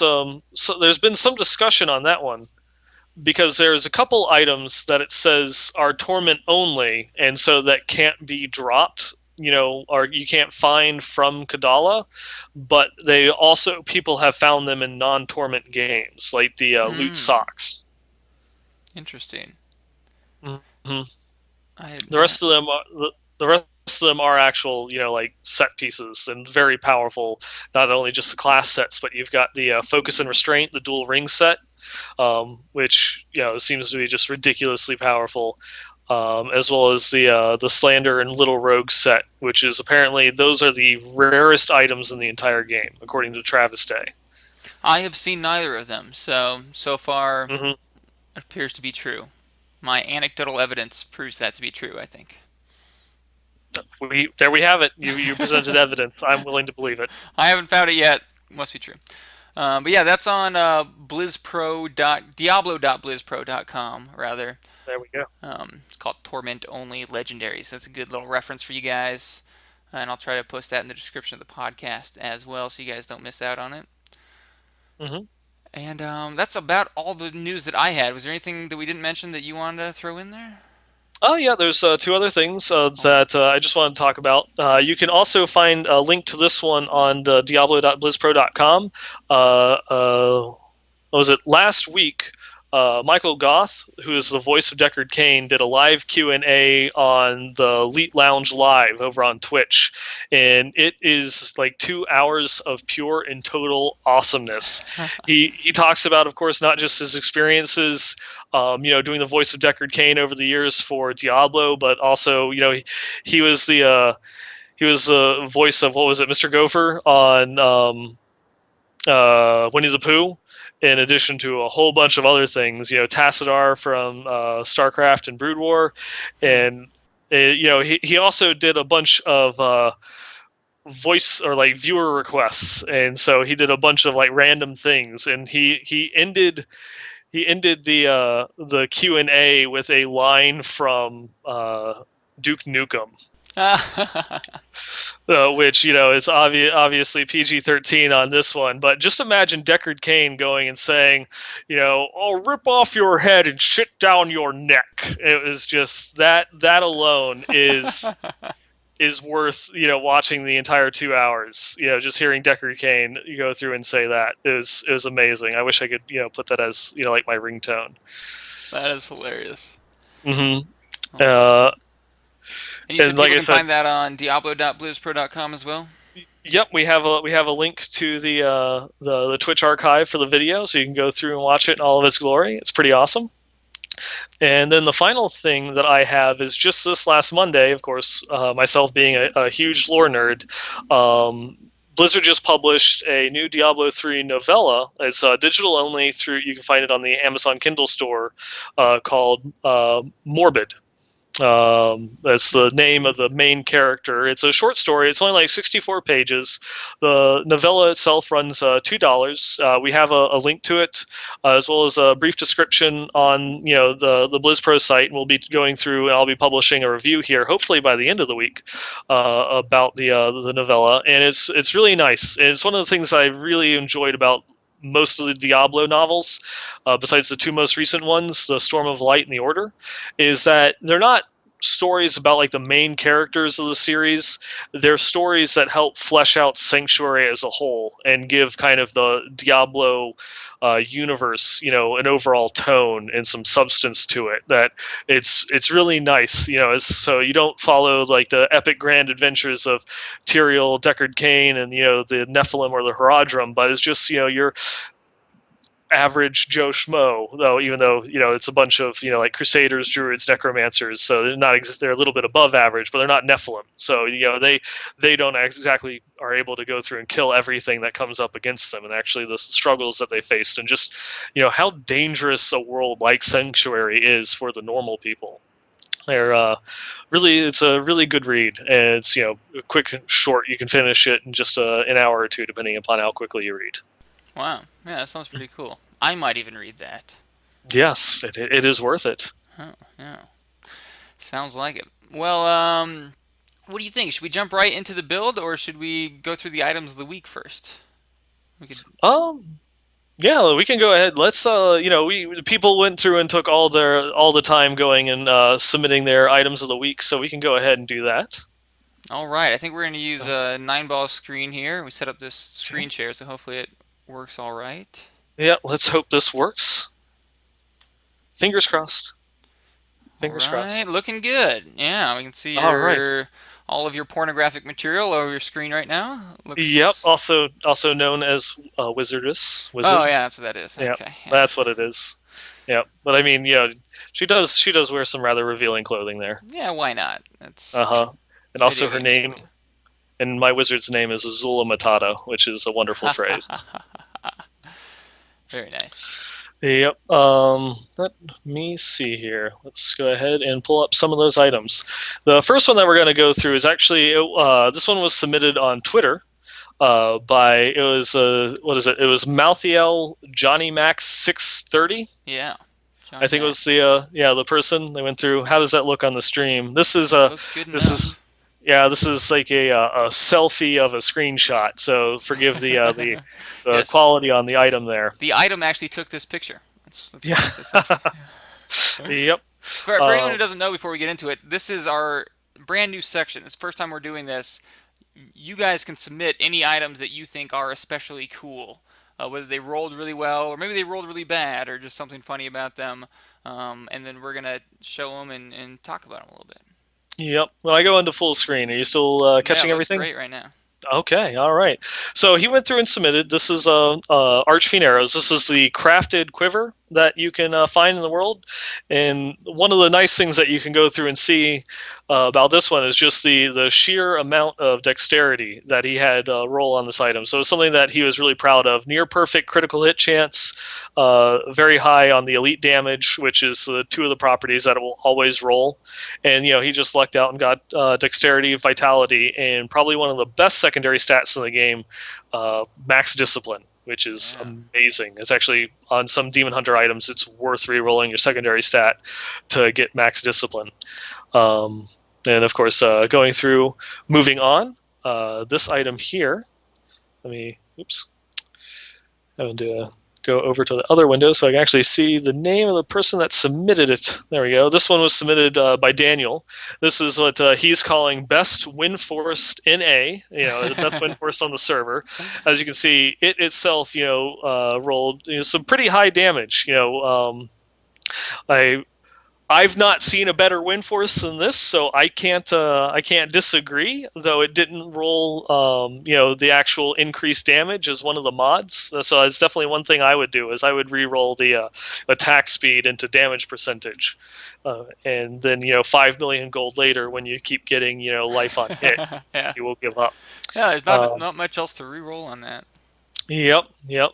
Speaker 2: been some discussion on that one because there's a couple items that it says are torment only, and so that can't be dropped, or you can't find from Kadala, but they also people have found them in non-torment games, like the loot
Speaker 1: Hmm.
Speaker 2: socks.
Speaker 1: Interesting.
Speaker 2: Hmm.
Speaker 1: I
Speaker 2: The
Speaker 1: I
Speaker 2: rest of them, the rest of them are actual, like set pieces and very powerful. Not only just the class sets, but you've got the focus and restraint, the dual ring set, which seems to be just ridiculously powerful, as well as the Slander and Little Rogue set, which is apparently those are the rarest items in the entire game, according to Travis Day.
Speaker 1: I have seen neither of them, so far
Speaker 2: Hmm.
Speaker 1: it appears to be true. My anecdotal evidence proves that to be true, I think.
Speaker 2: There we have it. You presented evidence. I'm willing to believe it.
Speaker 1: I haven't found it yet. Must be true. But yeah, that's on Diablo.blizzpro.com rather.
Speaker 2: There we go.
Speaker 1: It's called Torment Only Legendaries. That's a good little reference for you guys, and I'll try to post that in the description of the podcast as well, so you guys don't miss out on it.
Speaker 2: Hmm.
Speaker 1: And that's about all the news that I had. Was there anything that we didn't mention that you wanted to throw in there?
Speaker 2: Oh yeah, there's two other things
Speaker 1: All
Speaker 2: that
Speaker 1: right.
Speaker 2: I just want to talk about. You can also find a link to this one on the Diablo.blizzpro.com. What was it last week? Michael Goth, who is the voice of Deckard Cain, did a live Q&A on the Elite Lounge Live over on Twitch, and it is like 2 hours of pure and total awesomeness. He talks about, of course, not just his experiences, doing the voice of Deckard Cain over the years for Diablo, but also, he was the voice of, what was it, Mr. Gopher on Winnie the Pooh, in addition to a whole bunch of other things. Tassadar from StarCraft and Brood War,
Speaker 1: Hmm.
Speaker 2: and he also did a bunch of voice or like viewer requests, and so he did a bunch of like random things, and he ended the Q&A with a line from Duke Nukem, which it's obviously PG-13 on this one, but just imagine Deckard Cain going and saying, "I'll rip off your head and shit down your neck." It was just that alone is worth watching the entire 2 hours. Just hearing Deckard Cain go through and say that is amazing. I wish I could put that as like my ringtone.
Speaker 1: That is hilarious.
Speaker 2: Hmm.
Speaker 1: Oh my god.
Speaker 2: Uh,
Speaker 1: And you said
Speaker 2: and like
Speaker 1: people
Speaker 2: I
Speaker 1: can
Speaker 2: said,
Speaker 1: find that on Diablo.blizzpro.com as well?
Speaker 2: yep, we have a link to the Twitch archive for the video, so you can go through and watch it in all of its glory. It's pretty awesome. And then the final thing that I have is just this last Monday, of course, myself being a huge lore nerd. Blizzard just published a new Diablo 3 novella. It's digital only. You can find it on the Amazon Kindle store, called Morbid. That's the name of the main character. It's a short story. It's only like 64 pages. The novella itself runs $2. We have a link to it, as well as a brief description on the BlizzPro site, and we'll be going through, and I'll be publishing a review here, hopefully by the end of the week, about the novella. And it's really nice. And it's one of the things I really enjoyed about most of the Diablo novels, besides the two most recent ones, the Storm of Light and the Order, is that they're not stories about like the main characters of the series. They're stories that help flesh out Sanctuary as a whole and give kind of the Diablo universe, an overall tone and some substance to it. That it's really nice, so you don't follow like the epic grand adventures of Tyrael, Deckard Cain, and the Nephilim or the Haradrim, but it's just your average Joe Schmo, though, even though it's a bunch of like Crusaders, Druids, Necromancers, so they're a little bit above average, but they're not Nephilim, so they don't exactly are able to go through and kill everything that comes up against them, and actually the struggles that they faced, and just how dangerous a world like Sanctuary is for the normal people. They're really, it's a really good read, and it's quick and short. You can finish it in just an hour or two, depending upon how quickly you read.
Speaker 1: Wow. Yeah, that sounds pretty cool. I might even read that.
Speaker 2: Yes, it is worth it.
Speaker 1: Oh, yeah. Sounds like it. Well, what do you think? Should we jump right into the build, or should we go through the items of the week first? We could.
Speaker 2: Yeah, we can go ahead. Let's people went through and took all the time going and submitting their items of the week, so we can go ahead and do that.
Speaker 1: All right. I think we're going to use a 9-ball screen here. We set up this screen share, so hopefully it works all right.
Speaker 2: Yeah, let's hope this works. Fingers crossed. Fingers crossed.
Speaker 1: Looking good. Yeah, we can see all of your pornographic material over your screen right now.
Speaker 2: Yep. Also known as Wizardess. Wizard.
Speaker 1: Oh yeah, that's what that is.
Speaker 2: Yeah,
Speaker 1: okay. Yeah.
Speaker 2: That's what it is. Yeah, but I mean, she does wear some rather revealing clothing there.
Speaker 1: Yeah, why not? That's
Speaker 2: and also her name, and my wizard's name is Azula Matata, which is a wonderful phrase.
Speaker 1: Very nice.
Speaker 2: Yep. Let me see here. Let's go ahead and pull up some of those items. The first one that we're going to go through is actually this one was submitted on Twitter by it was Malthiel Johnny Max 630.
Speaker 1: Yeah.
Speaker 2: I think it was the person they went through. How does that look on the stream? This is
Speaker 1: looks good enough.
Speaker 2: This is like a selfie of a screenshot, so forgive the
Speaker 1: Yes.
Speaker 2: quality on the item there.
Speaker 1: The item actually took this picture. That's
Speaker 2: Yeah. Yep.
Speaker 1: For anyone who doesn't know, before we get into it, this is our brand new section. It's the first time we're doing this. You guys can submit any items that you think are especially cool, whether they rolled really well, or maybe they rolled really bad, or just something funny about them, and then we're going to show them and talk about them a little bit.
Speaker 2: Yep. When I go into full screen, are you still catching everything?
Speaker 1: Great right now.
Speaker 2: Okay, all right. So he went through and submitted. This is Archfiend arrows. This is the crafted quiver that you can find in the world. And one of the nice things that you can go through and see about this one is just the sheer amount of dexterity that he had roll on this item. So it's something that he was really proud of. Near perfect critical hit chance, very high on the elite damage, which is the two of the properties that it will always roll. And he just lucked out and got dexterity, vitality, and probably one of the best secondary stats in the game, max discipline, which is amazing. It's actually on some Demon Hunter items, it's worth re-rolling your secondary stat to get max discipline. And of course, going through, moving on, this item here, having to go over to the other window so I can actually see the name of the person that submitted it. There we go. This one was submitted by Daniel. This is what he's calling best Windforced NA, the best Windforced on the server. As you can see, it itself, rolled some pretty high damage. I've not seen a better wind force than this, so I can't disagree. Though it didn't roll, the actual increased damage as one of the mods. So it's definitely one thing I would do is I would re-roll the attack speed into damage percentage, and then 5 million gold later, when you keep getting life on hit, you will give up.
Speaker 1: Yeah, there's not much else to re-roll on that.
Speaker 2: Yep.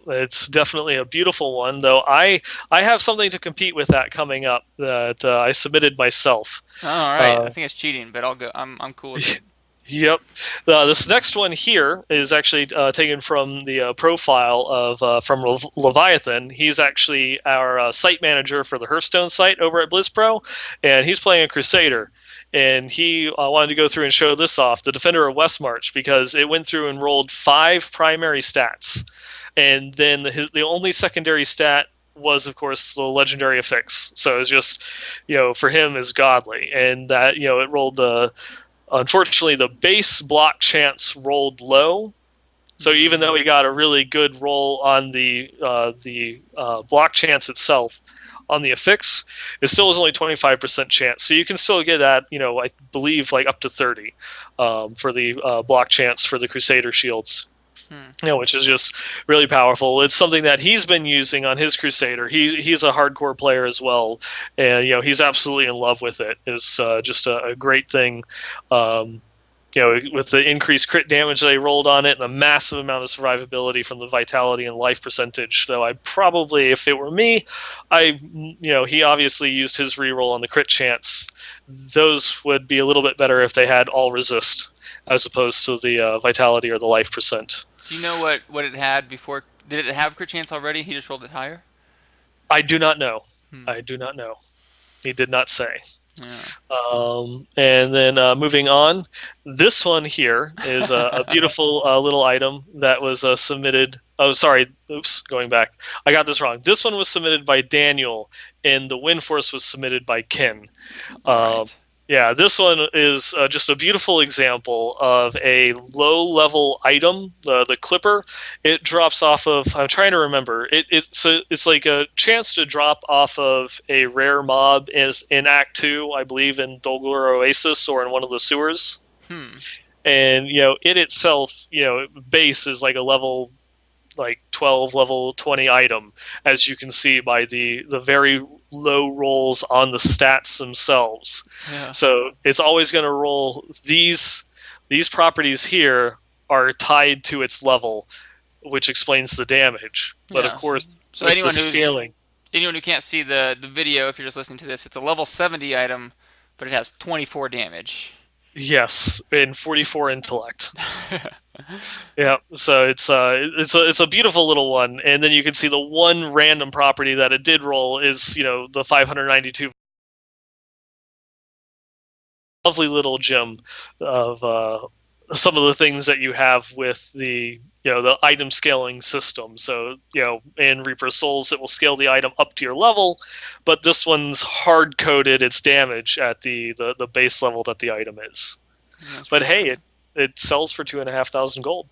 Speaker 2: It's definitely a beautiful one, though. I have something to compete with that coming up that I submitted myself.
Speaker 1: Oh, all right. I think it's cheating, but I'll go. I'm cool with it.
Speaker 2: Yep. This next one here is actually taken from the profile of from Leviathan. He's actually our site manager for the Hearthstone site over at BlizzPro, and he's playing a Crusader. And he wanted to go through and show this off, the Defender of Westmarch, because it went through and rolled 5 primary stats. And then the only secondary stat was, of course, the legendary affix. So it's just, for him is godly, and that it rolled unfortunately the base block chance rolled low. So even though he got a really good roll on the block chance itself, on the affix, it still is only 25% chance. So you can still get that, I believe, like up to 30 for the block chance for the Crusader shields. Which is just really powerful. It's something that he's been using on his Crusader. He's a hardcore player as well, and he's absolutely in love with it. It's just a great thing. With the increased crit damage they rolled on it and the massive amount of survivability from the vitality and life percentage. Though I probably, if it were me, he obviously used his reroll on the crit chance. Those would be a little bit better if they had all resist as opposed to the vitality or the life percent.
Speaker 1: Do you know what it had before? Did it have crit chance already? He just rolled it higher?
Speaker 2: I do not know. I do not know. He did not say.
Speaker 1: Yeah.
Speaker 2: And then moving on, this one here is a beautiful little item that was submitted. Oh, sorry. Oops, going back. I got this wrong. This one was submitted by Daniel, and the Wind Force was submitted by Ken.
Speaker 1: Right.
Speaker 2: Yeah, this one is just a beautiful example of a low-level item, the Clipper. It drops off of, I'm trying to remember, it's like a chance to drop off of a rare mob in Act 2, I believe, in Dolgor Oasis or in one of the sewers. And, it itself, base is like a level 12, level 20 item, as you can see by the very low rolls on the stats themselves.
Speaker 1: Yeah.
Speaker 2: So it's always going to roll. These properties here are tied to its level, which explains the damage. But of course,
Speaker 1: so anyone who can't see the video, if you're just listening to this, it's a level 70 item, but it has 24 damage.
Speaker 2: Yes, and 44 intellect. Yeah, so it's a beautiful little one, and then you can see the one random property that it did roll is the 592. Lovely little gem of some of the things that you have with the the item scaling system. So in Reaper of Souls it will scale the item up to your level, but this one's hard coded its damage at the base level that the item is. But hey, it sells for 2,500 gold.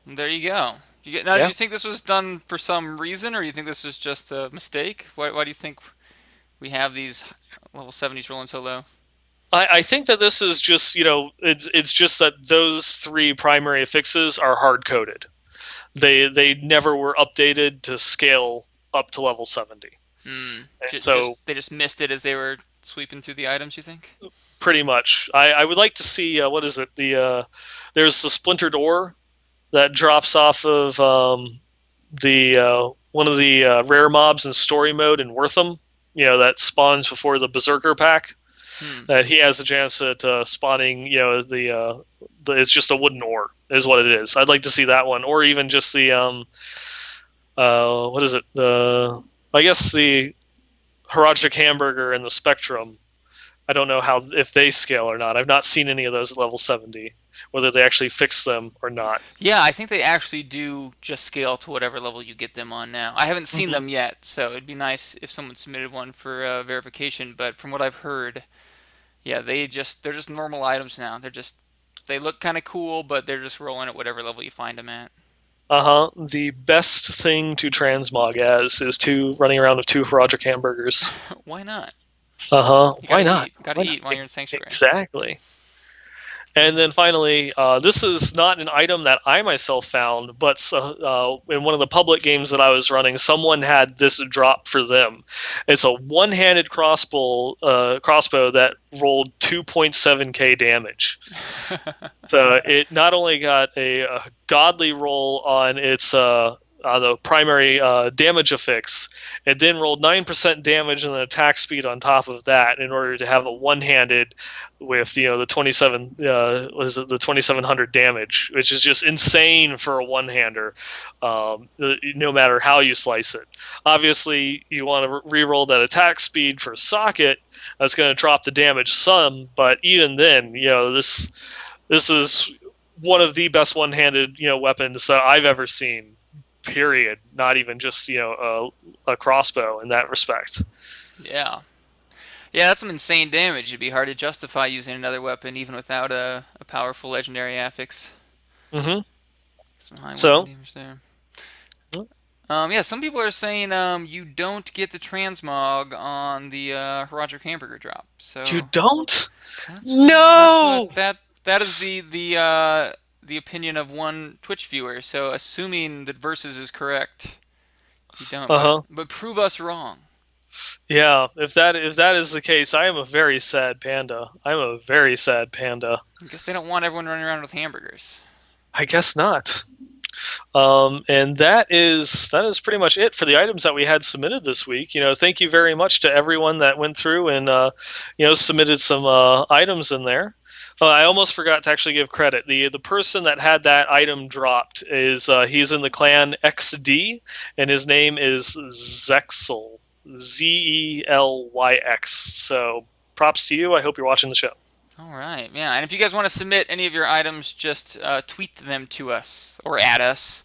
Speaker 1: There you go. Do you think this was done for some reason, or do you think this is just a mistake? Why do you think we have these level 70s rolling so low?
Speaker 2: I think that this is just, it's just that those three primary affixes are hard-coded. They never were updated to scale up to level 70.
Speaker 1: So they just missed it as they were sweeping through the items, you think?
Speaker 2: Pretty much. I would like to see, what is it? There's the Splintered Ore that drops off of one of the rare mobs in story mode in Wortham, that spawns before the Berserker pack. That he has a chance at spawning, it's just a wooden ore is what it is. I'd like to see that one, or even just the what is it? I guess the Harajic Hamburger and the Spectrum. I don't know if they scale or not. I've not seen any of those at level 70, whether they actually fix them or not.
Speaker 1: Yeah, I think they actually do just scale to whatever level you get them on now. I haven't seen them yet, so it'd be nice if someone submitted one for verification. But from what I've heard, yeah, they're just normal items now. They look kind of cool, but they're just rolling at whatever level you find them at.
Speaker 2: The best thing to transmog as is running around with 2 Harajic Hamburgers.
Speaker 1: Why not?
Speaker 2: Why not?
Speaker 1: Gotta eat while you're in Sanctuary.
Speaker 2: Exactly. And then finally, this is not an item that I myself found, but in one of the public games that I was running, someone had this drop for them. It's a one-handed crossbow that rolled 2.7k damage. So it not only got a godly roll on its the primary damage affix, it then rolled 9% damage and an attack speed on top of that in order to have a one-handed with the 2700 damage, which is just insane for a one-hander, no matter how you slice it. Obviously you want to re-roll that attack speed for socket. That's going to drop the damage some, but even then, this is one of the best one-handed weapons that I've ever seen. period. Not even just a crossbow in that respect.
Speaker 1: Yeah. Yeah, that's some insane damage. It'd be hard to justify using another weapon even without a powerful legendary affix.
Speaker 2: Hmm.
Speaker 1: Some high weapon
Speaker 2: So.
Speaker 1: damage there.
Speaker 2: Mm,
Speaker 1: Yeah, some people are saying you don't get the transmog on the Roderick Hamburger drop.
Speaker 2: you
Speaker 1: So
Speaker 2: don't?
Speaker 1: that's what
Speaker 2: No.
Speaker 1: that is the opinion of one Twitch viewer. So assuming that Versus is correct, you don't.
Speaker 2: Uh huh.
Speaker 1: But prove us wrong.
Speaker 2: Yeah. If that is the case, I am a very sad panda. I'm a very sad panda.
Speaker 1: I guess they don't want everyone running around with hamburgers.
Speaker 2: I guess not. And that is pretty much it for the items that we had submitted this week. Thank you very much to everyone that went through and submitted some items in there. I almost forgot to actually give credit. The person that had that item dropped is he's in the clan XD, and his name is Zexel, Zelyx. So props to you. I hope you're watching the show.
Speaker 1: All right, yeah. And if you guys want to submit any of your items, just tweet them to us or at us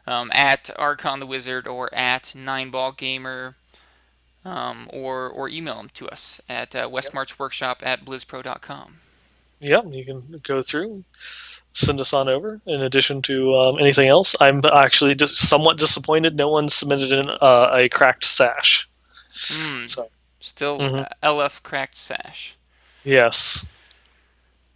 Speaker 1: at Archon the Wizard or at Nineballgamer, or email them to us at westmarchworkshop at blizzpro.com.
Speaker 2: Yeah, you can go through, send us on over. In addition to anything else, I'm actually just somewhat disappointed no one submitted in a cracked sash.
Speaker 1: Hmm.
Speaker 2: So,
Speaker 1: Still
Speaker 2: mhm.
Speaker 1: LF cracked sash.
Speaker 2: Yes.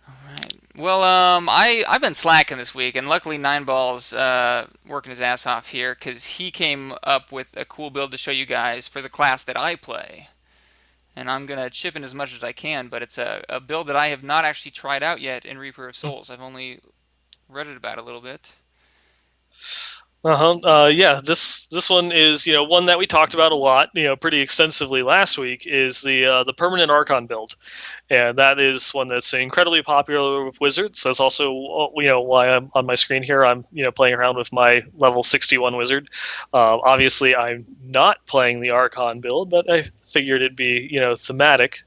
Speaker 1: All right. Well, I've been slacking this week, and luckily Nine Ball's working his ass off here because he came up with a cool build to show you guys for the class that I play. And I'm gonna chip in as much as I can, but it's a build that I have not actually tried out yet in Reaper of Souls. I've only read it about a little bit.
Speaker 2: Uh-huh. Yeah, this one is, one that we talked about a lot, pretty extensively last week, is the permanent Archon build. And that is one that's incredibly popular with wizards. That's also, why I'm on my screen here. I'm, playing around with my level 61 wizard. Obviously, I'm not playing the Archon build, but I figured it'd be, thematic.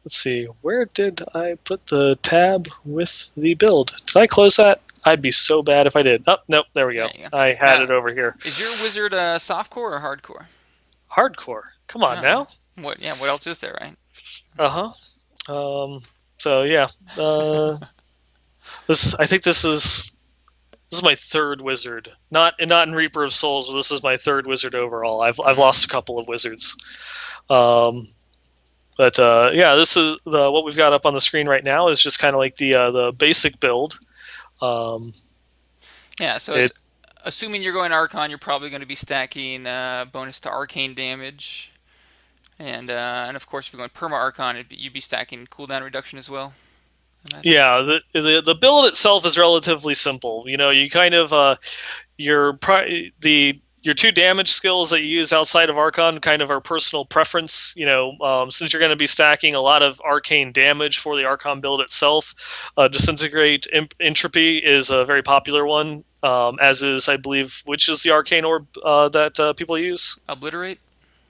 Speaker 2: Let's see, where did I put the tab with the build? Did I close that? I'd be so bad if I did. Oh, nope, there we go.
Speaker 1: There you go.
Speaker 2: I had it over here.
Speaker 1: Is your wizard softcore or hardcore?
Speaker 2: Hardcore. Come on
Speaker 1: Oh,
Speaker 2: now.
Speaker 1: what? Yeah. What else is there, right?
Speaker 2: Uh-huh. So yeah. I think this is my third wizard. Not in Reaper of Souls, but this is my third wizard overall. I've lost a couple of wizards. But yeah, this is what we've got up on the screen right now is just kind of like the basic build.
Speaker 1: Yeah. So assuming you're going Archon, you're probably going to be stacking bonus to arcane damage, and of course if you're going Perma-Archon, you'd be stacking cooldown reduction as well.
Speaker 2: Yeah, the build itself is relatively simple. You kind of your two damage skills that you use outside of Archon kind of are personal preference. Since you're going to be stacking a lot of arcane damage for the Archon build itself, Disintegrate Entropy is a very popular one, as is, I believe, which is the arcane orb that people use?
Speaker 1: Obliterate?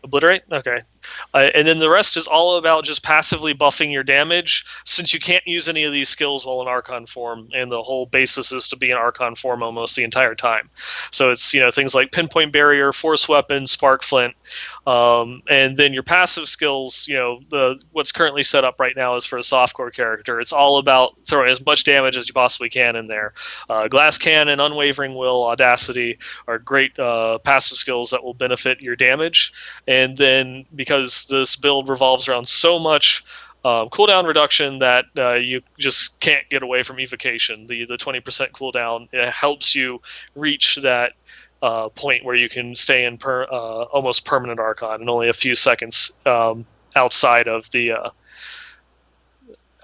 Speaker 2: Obliterate? Okay. And then the rest is all about just passively buffing your damage, since you can't use any of these skills while in Archon form, and the whole basis is to be in Archon form almost the entire time. So it's things like Pinpoint Barrier, Force Weapon, Spark Flint, and then your passive skills. What's currently set up right now is for a softcore character. It's all about throwing as much damage as you possibly can in there. Glass Cannon, Unwavering Will, Audacity are great passive skills that will benefit your damage, and then because this build revolves around so much cooldown reduction that you just can't get away from evocation. The 20% cooldown, it helps you reach that point where you can stay in almost permanent Archon in only a few seconds outside of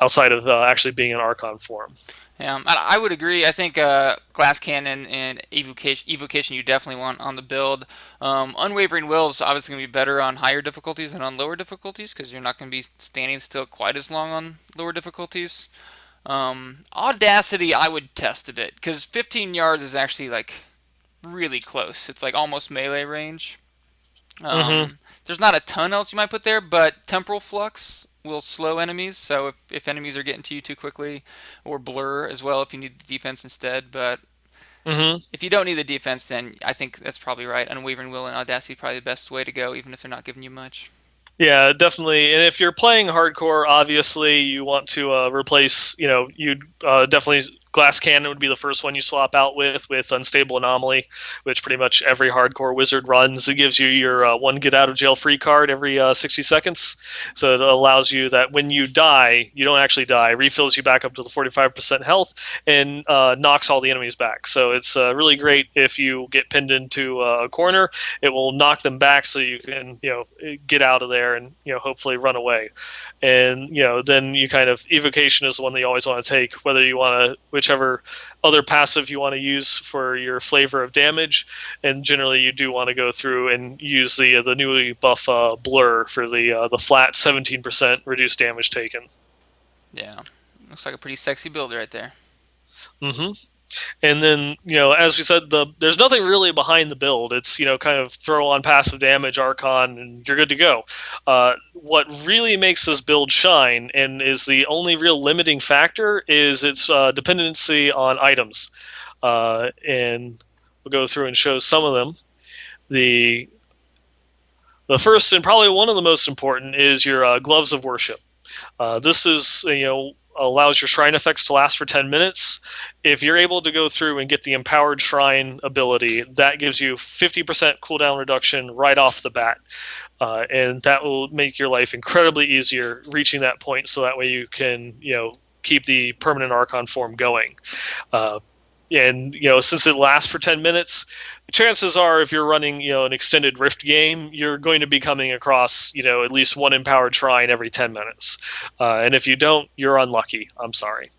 Speaker 2: actually being in Archon form.
Speaker 1: Yeah, I would agree. I think Glass Cannon and Evocation you definitely want on the build. Unwavering Will is obviously going to be better on higher difficulties than on lower difficulties because you're not going to be standing still quite as long on lower difficulties. Audacity I would test a bit because 15 yards is actually like really close. It's like almost melee range. There's not a ton else you might put there, but Temporal Flux will slow enemies, so if enemies are getting to you too quickly, or Blur as well if you need the defense instead. But
Speaker 2: Hmm.
Speaker 1: If you don't need the defense, then I think that's probably right. Unwavering Will and Audacity is probably the best way to go, even if they're not giving you much.
Speaker 2: Yeah, definitely. And if you're playing hardcore, obviously you want to replace. You'd definitely glass cannon would be the first one you swap out with unstable anomaly, which pretty much every hardcore wizard runs. It gives you your one get out of jail free card every 60 seconds, so it allows you that when you die, you don't actually die. Refills you back up to the 45% health and knocks all the enemies back. So it's really great if you get pinned into a corner. It will knock them back so you can get out of there and hopefully run away. And then you kind of evocation is the one that you always want to take, whether you want to whichever other passive you want to use for your flavor of damage. And generally you do want to go through and use the newly buff blur for the flat 17% reduced damage taken.
Speaker 1: Yeah, looks like a pretty sexy build right there.
Speaker 2: Mm-hmm. And then, as we said, there's nothing really behind the build. It's, kind of throw on passive damage, Archon, and you're good to go. What really makes this build shine, and is the only real limiting factor, is its dependency on items. And we'll go through and show some of them. The first, and probably one of the most important, is your Gloves of Worship. This is, allows your shrine effects to last for 10 minutes. If you're able to go through and get the empowered shrine ability, that gives you 50% cooldown reduction right off the bat. And that will make your life incredibly easier reaching that point, so that way you can, keep the permanent Archon form going. And since it lasts for 10 minutes, chances are if you're running an extended Rift game, you're going to be coming across at least one empowered shrine every 10 minutes. And if you don't, you're unlucky. I'm sorry,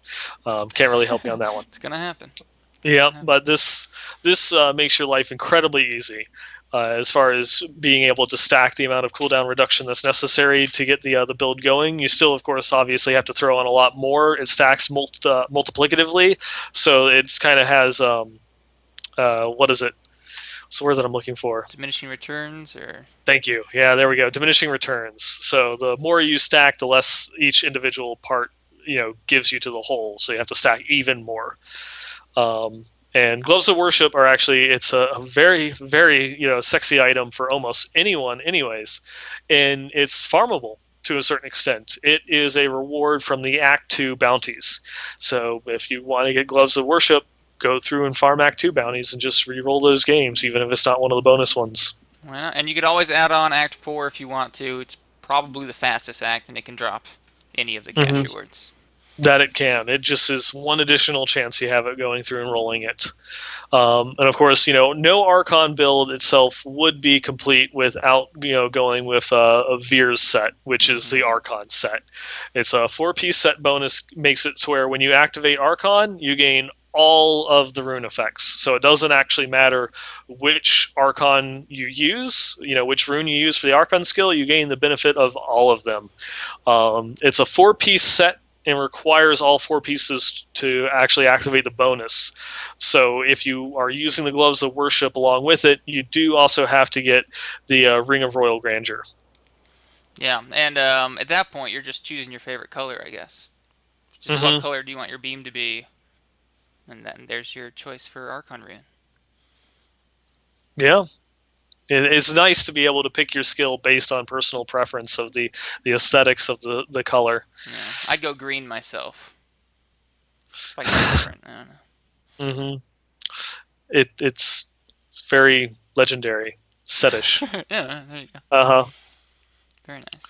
Speaker 2: can't really help you on that one.
Speaker 1: It's gonna happen.
Speaker 2: Yeah, but this makes your life incredibly easy. As far as being able to stack the amount of cooldown reduction that's necessary to get the build going. You still, of course, obviously have to throw on a lot more. It stacks multiplicatively, so it's kind of has what is it? What's the word that I'm looking for?
Speaker 1: Diminishing returns, or
Speaker 2: Thank you. Yeah, there we go. Diminishing returns. So the more you stack, the less each individual part gives you to the whole. So you have to stack even more. And Gloves of Worship are actually, it's a very, very, sexy item for almost anyone anyways. And it's farmable to a certain extent. It is a reward from the Act 2 bounties. So if you want to get Gloves of Worship, go through and farm Act 2 bounties and just re-roll those games, even if it's not one of the bonus ones.
Speaker 1: why not? And you could always add on Act 4 if you want to. It's probably the fastest act, and it can drop any of the cash rewards.
Speaker 2: That it can. It just is one additional chance you have at going through and rolling it. And of course, no Archon build itself would be complete without going with a Veer's set, which is the Archon set. It's a 4-piece set bonus, makes it to where when you activate Archon, you gain all of the rune effects. So it doesn't actually matter which Archon you use, which rune you use for the Archon skill, you gain the benefit of all of them. It's a 4-piece set and requires all 4 pieces to actually activate the bonus. So if you are using the Gloves of Worship along with it, you do also have to get the Ring of Royal Grandeur.
Speaker 1: Yeah, and at that point, you're just choosing your favorite color, I guess. Just what color do you want your beam to be? And then there's your choice for Archon Rune.
Speaker 2: Yeah. It's nice to be able to pick your skill based on personal preference of the aesthetics of the color.
Speaker 1: Yeah, I'd go green myself. It's like different. I don't know.
Speaker 2: It's very legendary, setish.
Speaker 1: Yeah, there you go. Very nice.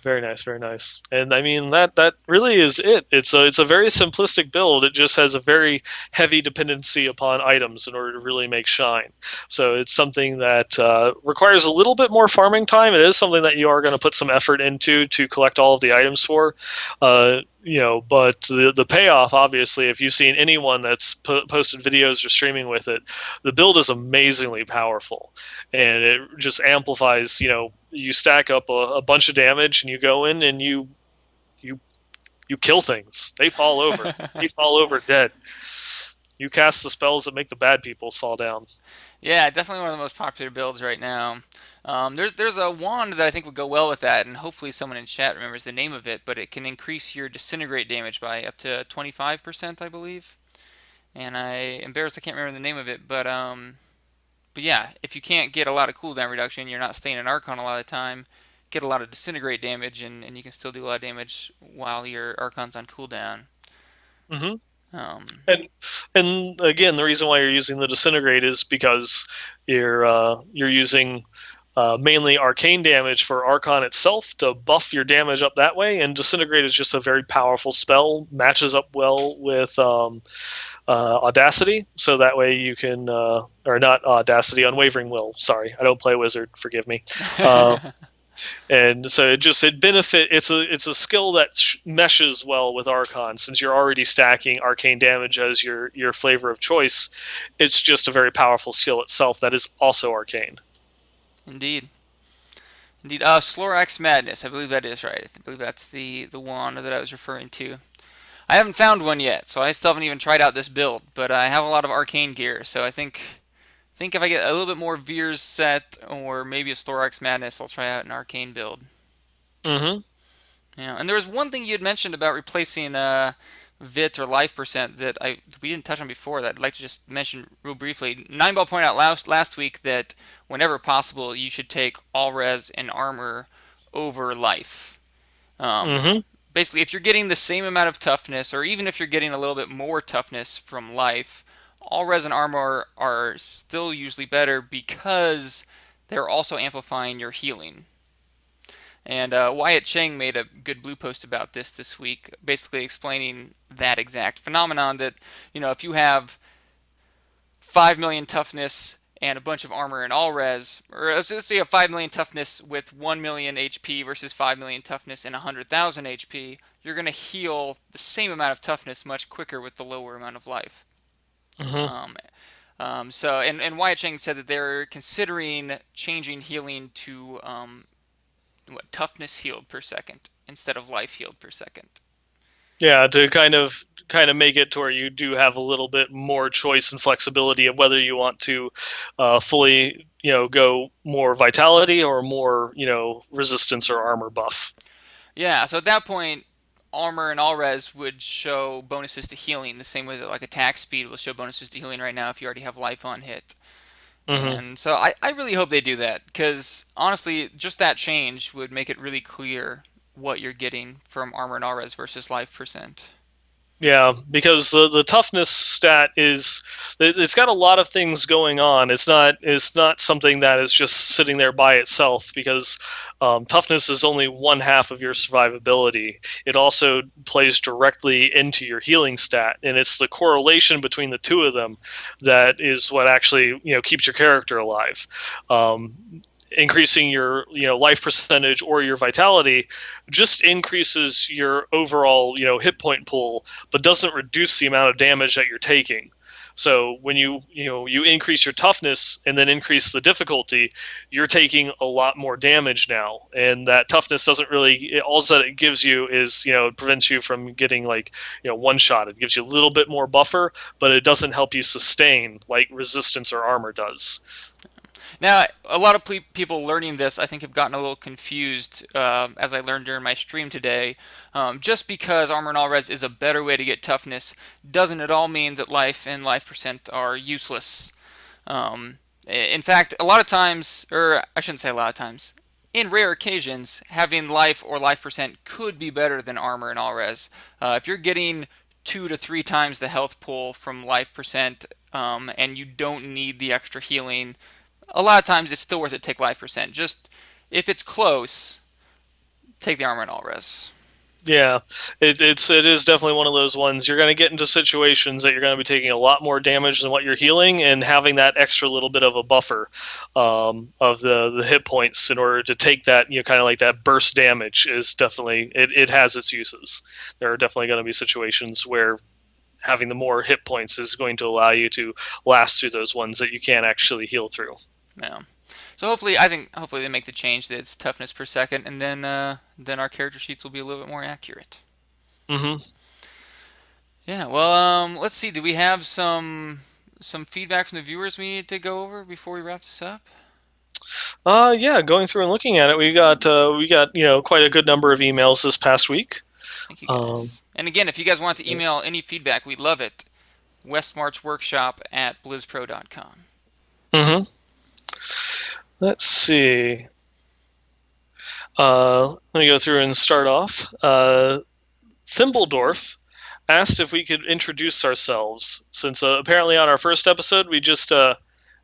Speaker 2: Very nice, very nice. And I mean that really is it. It's a very simplistic build. It just has a very heavy dependency upon items in order to really make shine. So it's something that requires a little bit more farming time. It is something that you are going to put some effort into to collect all of the items for. But the payoff, obviously, if you've seen anyone that's posted videos or streaming with it, the build is amazingly powerful, and it just amplifies. You stack up a bunch of damage, and you go in and you kill things. They fall over. They fall over dead. You cast the spells that make the bad peoples fall down.
Speaker 1: Yeah, definitely one of the most popular builds right now. There's a wand that I think would go well with that, and hopefully someone in chat remembers the name of it, but it can increase your disintegrate damage by up to 25%, I believe. and I can't remember the name of it, but yeah, if you can't get a lot of cooldown reduction, you're not staying in Archon a lot of the time. Get a lot of disintegrate damage, and you can still do a lot of damage while your Archon's on cooldown.
Speaker 2: Mm-hmm.
Speaker 1: Um,
Speaker 2: And again, the reason why you're using the disintegrate is because you're using mainly arcane damage for Archon itself to buff your damage up that way, and disintegrate is just a very powerful spell. Matches up well with Audacity, so that way you can, or not Audacity, Unwavering Will. Sorry, I don't play Wizard. Forgive me. And so it's a skill that meshes well with Archon, since you're already stacking arcane damage as your flavor of choice. It's just a very powerful skill itself that is also arcane.
Speaker 1: Indeed. Indeed. Slorax Madness. I believe that is right. I believe that's the one that I was referring to. I haven't found one yet, so I still haven't even tried out this build, but I have a lot of arcane gear, so I think if I get a little bit more Veers set or maybe a Slorax Madness, I'll try out an arcane build.
Speaker 2: Mm-hmm.
Speaker 1: Yeah, and there was one thing you had mentioned about replacing Vit or life percent that we didn't touch on before that I'd like to just mention real briefly. Nineball pointed out last week that whenever possible, you should take all res and armor over life. Um,
Speaker 2: Mm-hmm.
Speaker 1: Basically, if you're getting the same amount of toughness, or even if you're getting a little bit more toughness from life, all res and armor are still usually better because they're also amplifying your healing. And Wyatt Cheng made a good blue post about this week, basically explaining that exact phenomenon that, if you have 5 million toughness and a bunch of armor and all res, or let's say you have 5 million toughness with 1 million HP versus 5 million toughness and 100,000 HP, you're going to heal the same amount of toughness much quicker with the lower amount of life.
Speaker 2: Mm-hmm.
Speaker 1: Um, and Wyatt Cheng said that they're considering changing healing to toughness healed per second instead of life healed per second.
Speaker 2: Yeah, to kind of make it to where you do have a little bit more choice and flexibility of whether you want to fully, go more vitality or more, resistance or armor buff.
Speaker 1: Yeah, so at that point, armor and all res would show bonuses to healing the same way that like attack speed will show bonuses to healing right now if you already have life on hit.
Speaker 2: Mm-hmm.
Speaker 1: And so I really hope they do that because honestly, just that change would make it really clear what you're getting from armor and all res versus life percent.
Speaker 2: Yeah, because the toughness stat it's got a lot of things going on. It's not something that is just sitting there by itself, because toughness is only one half of your survivability. It also plays directly into your healing stat, and it's the correlation between the two of them that is what actually keeps your character alive. Increasing your life percentage or your vitality just increases your overall hit point pool, but doesn't reduce the amount of damage that you're taking. So when you increase your toughness and then increase the difficulty, you're taking a lot more damage now, and that toughness doesn't really, all that it gives you is it prevents you from getting one shot. It gives you a little bit more buffer, but it doesn't help you sustain like resistance or armor does.
Speaker 1: Now, a lot of people learning this, I think, have gotten a little confused, as I learned during my stream today. Just because armor and all res is a better way to get toughness, doesn't at all mean that life and life percent are useless. In fact, a lot of times, or I shouldn't say a lot of times, in rare occasions, having life or life percent could be better than armor and all res. If you're getting 2 to 3 times the health pool from life percent, and you don't need the extra healing, a lot of times it's still worth it to take life percent. Just if it's close, take the armor and all res.
Speaker 2: Yeah, it is definitely one of those ones. You're going to get into situations that you're going to be taking a lot more damage than what you're healing, and having that extra little bit of a buffer of the hit points in order to take that, kind of like that burst damage is definitely, it has its uses. There are definitely going to be situations where having the more hit points is going to allow you to last through those ones that you can't actually heal through.
Speaker 1: Yeah. So hopefully they make the change that it's toughness per second, and then our character sheets will be a little bit more accurate.
Speaker 2: Mm-hmm.
Speaker 1: Yeah. Well, let's see. Do we have some feedback from the viewers we need to go over before we wrap this up?
Speaker 2: Yeah, going through and looking at it, we got quite a good number of emails this past week.
Speaker 1: Thank you guys. And again, if you guys want to email any feedback, we'd love it. Westmarch Workshop at BlizzPro.com.
Speaker 2: Mm-hmm. Let's see. Let me go through and start off. Thimbledorf asked if we could introduce ourselves, since apparently on our first episode we just kind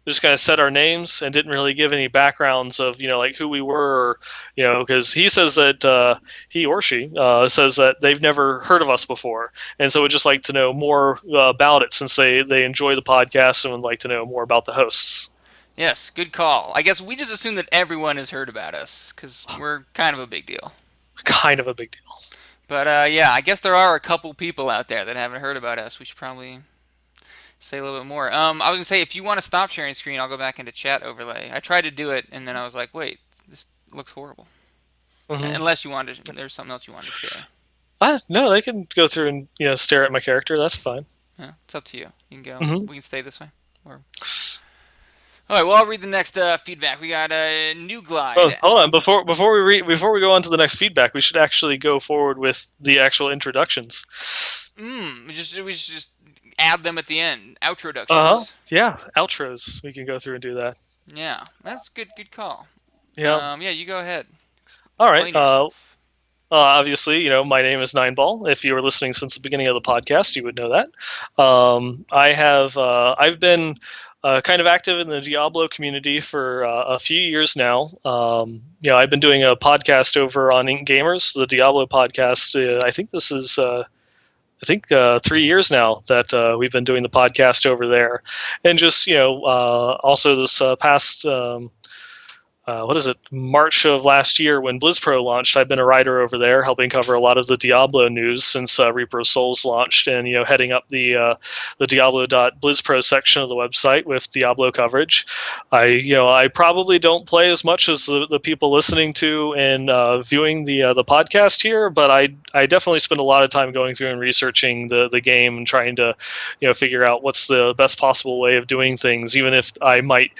Speaker 2: of said our names and didn't really give any backgrounds of like who we were, because he says that he or she says that they've never heard of us before, and so would just like to know more about it since they enjoy the podcast and would like to know more about the hosts.
Speaker 1: Yes, good call. I guess we just assume that everyone has heard about us, because we're kind of a big deal.
Speaker 2: Kind of a big deal.
Speaker 1: But yeah, I guess there are a couple people out there that haven't heard about us. We should probably say a little bit more. I was gonna say, if you want to stop sharing screen, I'll go back into chat overlay. I tried to do it, and then I was like, wait, this looks horrible.
Speaker 2: Mm-hmm.
Speaker 1: Unless you wanted, there's something else you wanted to share.
Speaker 2: No, they can go through and stare at my character. That's fine.
Speaker 1: Yeah, it's up to you. You can go.
Speaker 2: Mm-hmm.
Speaker 1: We can stay this way. Or... All right. Well, I'll read the next feedback. We got a new glide.
Speaker 2: Oh, hold on. Before we go on to the next feedback, we should actually go forward with the actual introductions.
Speaker 1: We should just add them at the end. Outroductions.
Speaker 2: Yeah, outros. We can go through and do that.
Speaker 1: Yeah, that's good. Good call.
Speaker 2: Yeah.
Speaker 1: Yeah, you go ahead.
Speaker 2: All right. Obviously, my name is Nineball. If you were listening since the beginning of the podcast, you would know that. I've been kind of active in the Diablo community for a few years now. I've been doing a podcast over on Ink Gamers, the Diablo podcast. I think this is 3 years now that we've been doing the podcast over there, and just also this past March of last year when BlizzPro launched, I've been a writer over there helping cover a lot of the Diablo news since Reaper of Souls launched, and heading up the Diablo.BlizzPro section of the website with Diablo coverage. I probably don't play as much as the people listening to and viewing the podcast here, but I definitely spend a lot of time going through and researching the game and trying to figure out what's the best possible way of doing things, even if I might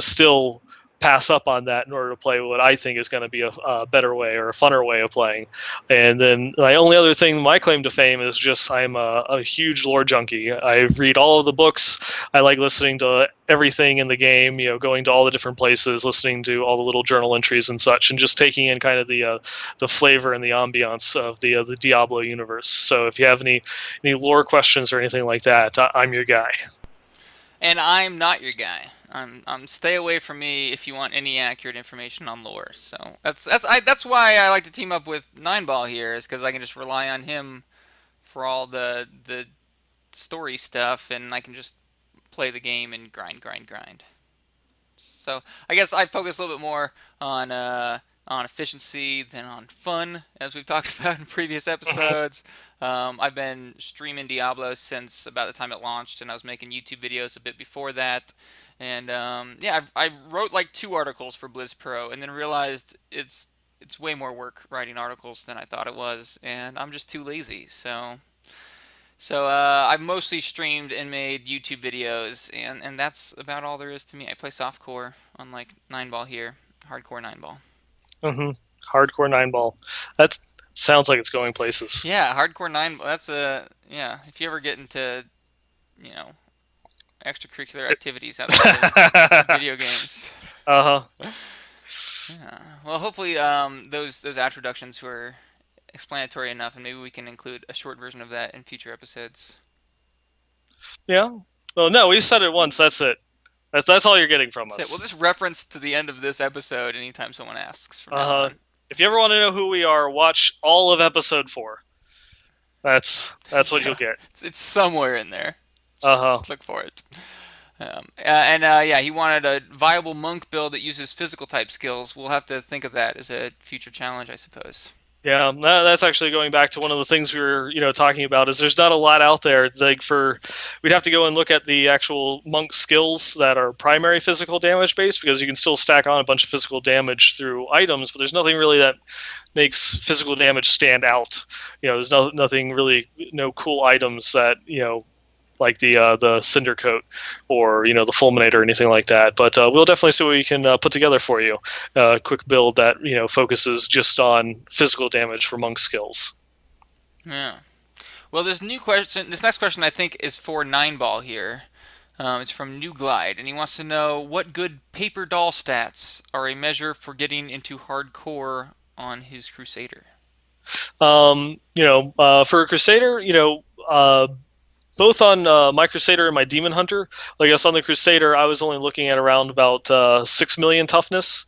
Speaker 2: still pass up on that in order to play what I think is going to be a better way or a funner way of playing. And then my only other thing, my claim to fame, is just I'm a huge lore junkie. I read all of the books. I like listening to everything in the game, going to all the different places, listening to all the little journal entries and such, and just taking in kind of the flavor and the ambiance of the Diablo universe. So if you have any lore questions or anything like that, I'm your guy.
Speaker 1: And I'm not your guy. Stay away from me if you want any accurate information on lore. So that's why I like to team up with Nineball here, is because I can just rely on him for all the story stuff, and I can just play the game and grind. So I guess I focus a little bit more on efficiency than on fun, as we've talked about in previous episodes. I've been streaming Diablo since about the time it launched, and I was making YouTube videos a bit before that. And I wrote like 2 articles for BlizzPro, and then realized it's way more work writing articles than I thought it was, and I'm just too lazy. So I've mostly streamed and made YouTube videos, and that's about all there is to me. I play softcore, unlike Nineball here, hardcore Nineball.
Speaker 2: Mm-hmm. Hardcore Nineball. That sounds like it's going places.
Speaker 1: Yeah, hardcore Nineball. That's if you ever get into extracurricular activities outside of video games.
Speaker 2: Uh-huh.
Speaker 1: Yeah. Well, hopefully those introductions were explanatory enough, and maybe we can include a short version of that in future episodes.
Speaker 2: Yeah. Well, no, we've said it once. That's it. That's all you're getting from us.
Speaker 1: We'll just reference to the end of this episode anytime someone asks from now on.
Speaker 2: If you ever want to know who we are, watch all of episode 4. That's what you'll get.
Speaker 1: It's somewhere in there. Just look for it. He wanted a viable monk build that uses physical type skills. We'll have to think of that as a future challenge, I suppose.
Speaker 2: Yeah, that's actually going back to one of the things we were, talking about. Is there's not a lot out there. We'd have to go and look at the actual monk skills that are primary physical damage based, because you can still stack on a bunch of physical damage through items, but there's nothing really that makes physical damage stand out. There's nothing really, no cool items that like the Cinder Coat or the Fulminator or anything like that. But we'll definitely see what we can put together for you. A quick build that focuses just on physical damage for monk skills.
Speaker 1: Yeah. Well, this new question, this next question, I think is for Nine Ball here. It's from New Glide, and he wants to know what good paper doll stats are a measure for getting into hardcore on his Crusader.
Speaker 2: For a Crusader, both on my Crusader and my Demon Hunter. Like I guess on the Crusader, I was only looking at around about 6 million toughness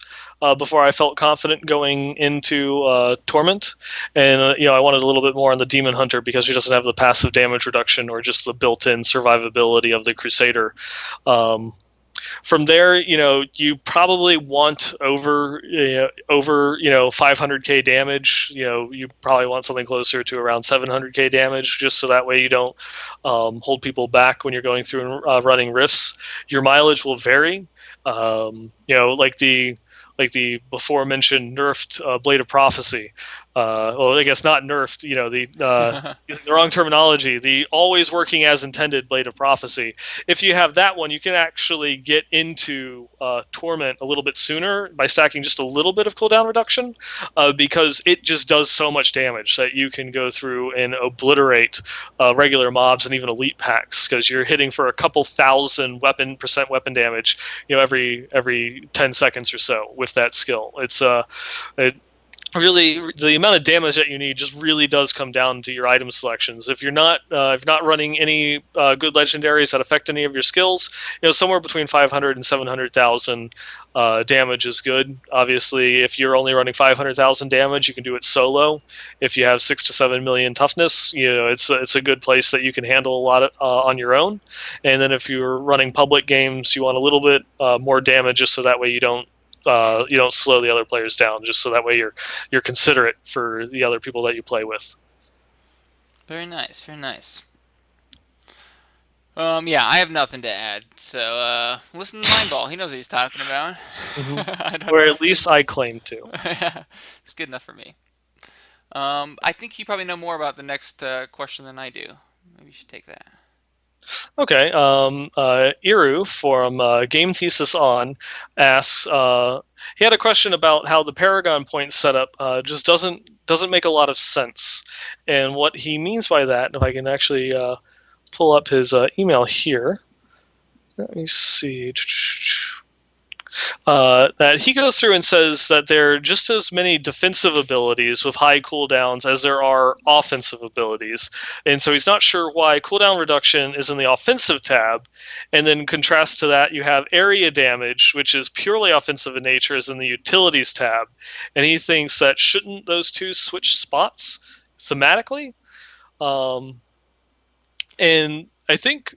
Speaker 2: before I felt confident going into Torment, and I wanted a little bit more on the Demon Hunter because he doesn't have the passive damage reduction or just the built-in survivability of the Crusader. Um, from there, you probably want over 500k damage. You probably want something closer to around 700k damage, just so that way you don't hold people back when you're going through and running rifts. Your mileage will vary. Like the before mentioned nerfed Blade of Prophecy. Well, I guess not nerfed. The wrong terminology. The always working as intended Blade of Prophecy. If you have that one, you can actually get into Torment a little bit sooner by stacking just a little bit of cooldown reduction, because it just does so much damage that you can go through and obliterate regular mobs and even elite packs, because you're hitting for a couple thousand weapon damage, every 10 seconds or so with that skill. It really, the amount of damage that you need just really does come down to your item selections. If you're not running any good legendaries that affect any of your skills, somewhere between 500 and 700,000 damage is good. Obviously, if you're only running 500,000 damage, you can do it solo. If you have 6 to 7 million toughness, it's a good place that you can handle a lot on your own. And then if you're running public games, you want a little bit more damage, just so that way you don't slow the other players down, just so that way you're considerate for the other people that you play with.
Speaker 1: Very nice, very nice. Yeah, I have nothing to add. So, listen to Nineball. He knows what he's talking about.
Speaker 2: Mm-hmm.
Speaker 1: I don't
Speaker 2: Or
Speaker 1: know.
Speaker 2: at least I claim to.
Speaker 1: It's good enough for me. I think you probably know more about the next question than I do. Maybe you should take that.
Speaker 2: Okay. Iru from Game Thesis On asks. He had a question about how the Paragon point setup just doesn't make a lot of sense, and what he means by that. If I can actually pull up his email here. Let me see. That he goes through and says that there are just as many defensive abilities with high cooldowns as there are offensive abilities. And so he's not sure why cooldown reduction is in the offensive tab. And then contrast to that, you have area damage, which is purely offensive in nature, is in the utilities tab. And he thinks that shouldn't those two switch spots thematically? And I think,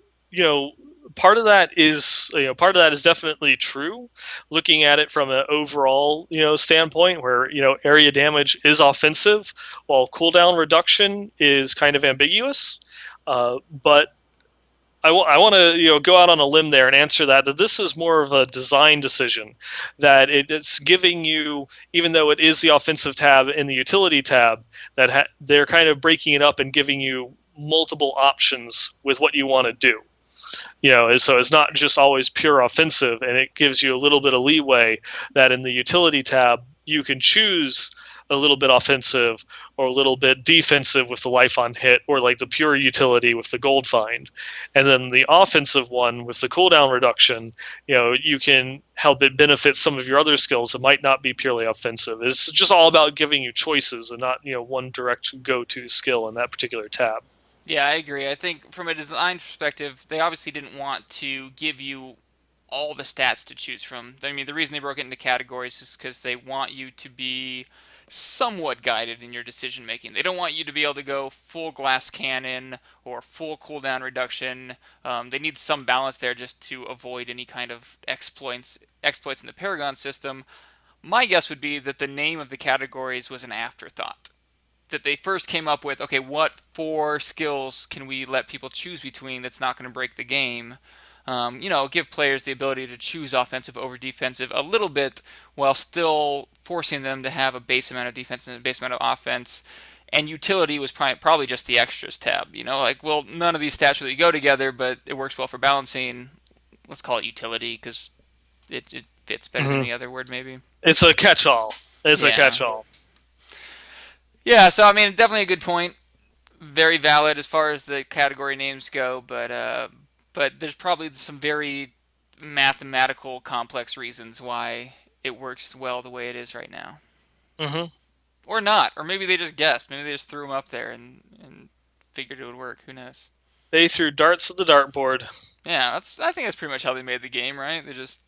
Speaker 2: part of that is definitely true, looking at it from an overall standpoint, where area damage is offensive while cooldown reduction is kind of ambiguous. But I want to go out on a limb there and answer that this is more of a design decision, that it's giving you, even though it is the offensive tab and the utility tab, that they're kind of breaking it up and giving you multiple options with what you want to do. So it's not just always pure offensive, and it gives you a little bit of leeway that in the utility tab you can choose a little bit offensive or a little bit defensive with the life on hit, or like the pure utility with the gold find. And then the offensive one with the cooldown reduction, you can help it benefit some of your other skills that might not be purely offensive. It's just all about giving you choices and not one direct go-to skill in that particular tab.
Speaker 1: Yeah, I agree. I think from a design perspective, they obviously didn't want to give you all the stats to choose from. I mean, the reason they broke it into categories is because they want you to be somewhat guided in your decision making. They don't want you to be able to go full glass cannon or full cooldown reduction. They need some balance there just to avoid any kind of exploits in the Paragon system. My guess would be that the name of the categories was an afterthought, that they first came up with, okay, what 4 skills can we let people choose between that's not going to break the game? Give players the ability to choose offensive over defensive a little bit while still forcing them to have a base amount of defense and a base amount of offense. And utility was probably just the extras tab. Well, none of these stats really go together, but it works well for balancing. Let's call it utility because it fits better than
Speaker 2: Mm-hmm.
Speaker 1: any other word, maybe.
Speaker 2: It's a catch-all. It's a
Speaker 1: Yeah.
Speaker 2: catch-all.
Speaker 1: Yeah, so I mean, definitely a good point. very valid as far as the category names go, but there's probably some very mathematical complex reasons why it works well the way it is right now.
Speaker 2: Hmm.
Speaker 1: Or not, or maybe they just guessed. Maybe they just threw them up there and figured it would work. Who knows?
Speaker 2: They threw darts at the dartboard.
Speaker 1: Yeah, I think that's pretty much how they made the game, right? They just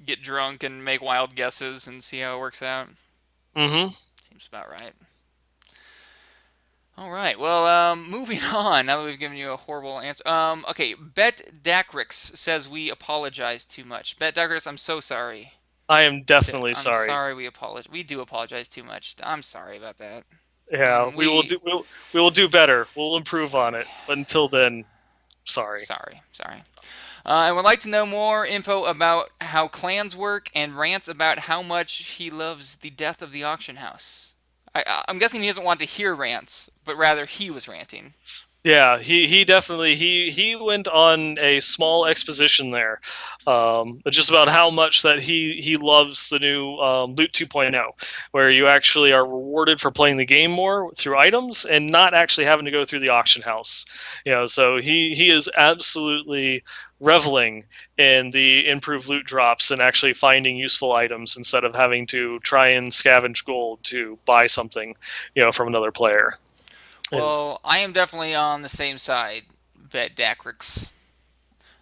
Speaker 1: get drunk and make wild guesses and see how it works out.
Speaker 2: Hmm.
Speaker 1: Seems about right. All right. Well, moving on. Now that we've given you a horrible answer. Okay. Bet Dacrix says we apologize too much. Bet Dacrix, I'm so sorry.
Speaker 2: I am definitely
Speaker 1: I'm
Speaker 2: sorry.
Speaker 1: sorry. We apologize. We do apologize too much. I'm sorry about that.
Speaker 2: Yeah, we will
Speaker 1: We
Speaker 2: do. We will do better. We'll improve on
Speaker 1: sorry.
Speaker 2: it. But until then, sorry.
Speaker 1: Sorry. I would like to know more info about how clans work and rants about how much he loves the death of the auction house. I'm guessing he doesn't want to hear rants, but rather he was ranting.
Speaker 2: Yeah, he definitely he went on a small exposition there, just about how much that he loves the new Loot 2.0, where you actually are rewarded for playing the game more through items and not actually having to go through the auction house. So he is absolutely reveling in the improved loot drops and actually finding useful items instead of having to try and scavenge gold to buy something, from another player. And
Speaker 1: Well, I am definitely on the same side, Bet Dacrix.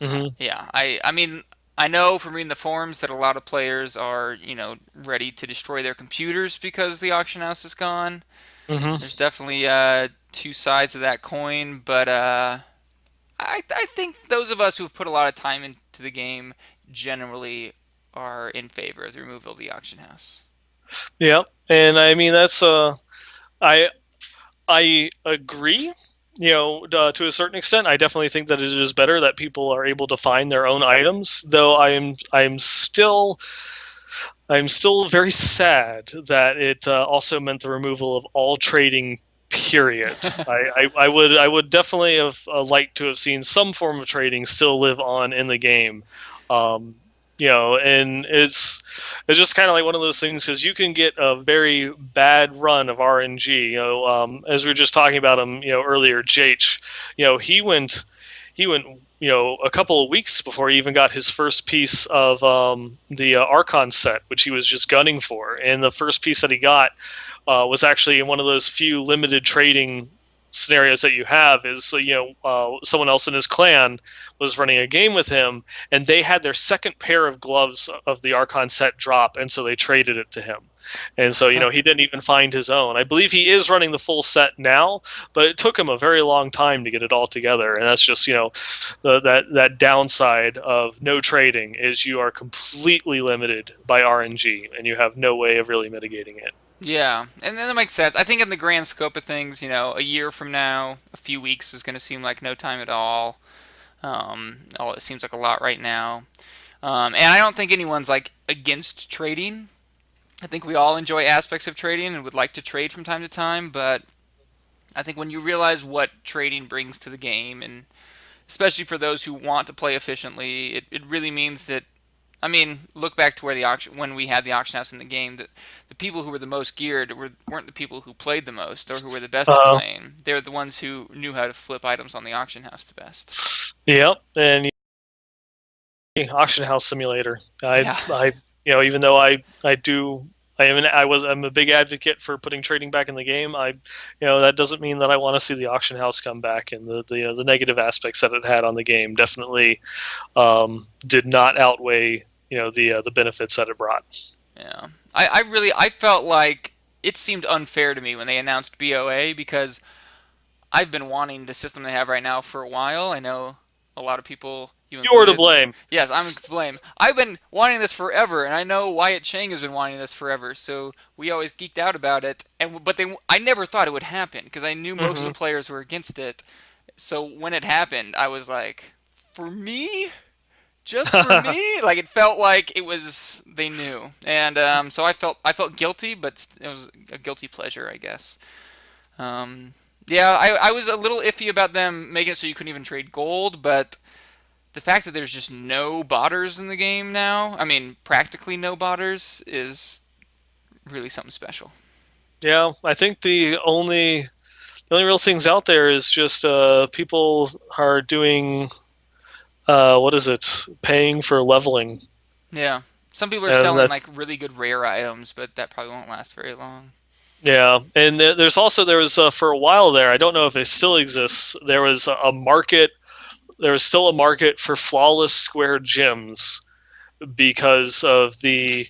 Speaker 2: mhm.
Speaker 1: Yeah, I mean, I know from reading the forums that a lot of players are, ready to destroy their computers because the auction house is gone.
Speaker 2: Mhm.
Speaker 1: There's definitely two sides of that coin, but I think those of us who've put a lot of time into the game generally are in favor of the removal of the auction house.
Speaker 2: Yeah, and I mean I I agree. To a certain extent, I definitely think that it is better that people are able to find their own items. Though I'm still very sad that it also meant the removal of all trading. Period. I would definitely have liked to have seen some form of trading still live on in the game. Um, and it's just kind of like one of those things because you can get a very bad run of RNG. As we were just talking about him, earlier, JH. He went a couple of weeks before he even got his first piece of the Archon set, which he was just gunning for. And the first piece that he got was actually in one of those few limited trading scenarios that you have is someone else in his clan was running a game with him, and they had their second pair of gloves of the Archon set drop, and so they traded it to him. And so he didn't even find his own. I believe he is running the full set now, but it took him a very long time to get it all together. And that's just that downside of no trading is you are completely limited by RNG, and you have no way of really mitigating it.
Speaker 1: Yeah, and then that makes sense. I think in the grand scope of things, a year from now, a few weeks is going to seem like no time at all. It seems like a lot right now. And I don't think anyone's like against trading. I think we all enjoy aspects of trading and would like to trade from time to time, but I think when you realize what trading brings to the game, and especially for those who want to play efficiently, it really means that. I mean, look back to where the auction when we had the auction house in the game. The people who were the most geared weren't the people who played the most or who were the best at
Speaker 2: Uh,
Speaker 1: playing. They're the ones who knew how to flip items on the auction house the best.
Speaker 2: yep, and auction house simulator. I,
Speaker 1: Yeah.
Speaker 2: I, even though I do, I'm a big advocate for putting trading back in the game. That doesn't mean that I want to see the auction house come back, and the negative aspects that it had on the game definitely did not outweigh the benefits that it brought.
Speaker 1: Yeah. I felt like it seemed unfair to me when they announced BOA because I've been wanting the system they have right now for a while. I know a lot of people, you
Speaker 2: You're to
Speaker 1: included.
Speaker 2: blame.
Speaker 1: Yes, I'm to blame. I've been wanting this forever, and I know Wyatt Chang has been wanting this forever. So we always geeked out about it, I never thought it would happen because I knew most of
Speaker 2: Hmm.
Speaker 1: the players were against it. So when it happened, I was like, for me, just for me, like it felt like it was they knew, and so I felt guilty, but it was a guilty pleasure, I guess. Um, yeah, I was a little iffy about them making it so you couldn't even trade gold, but the fact that there's just no botters in the game now, I mean, practically no botters, is really something special.
Speaker 2: Yeah, I think The only real things out there is just people are doing paying for leveling.
Speaker 1: Yeah. Some people are
Speaker 2: And
Speaker 1: selling
Speaker 2: that,
Speaker 1: like really good rare items, but that probably won't last very long.
Speaker 2: yeah, and there was for a while there. I don't know if it still exists. There was a market. There was still a market for flawless square gems because of the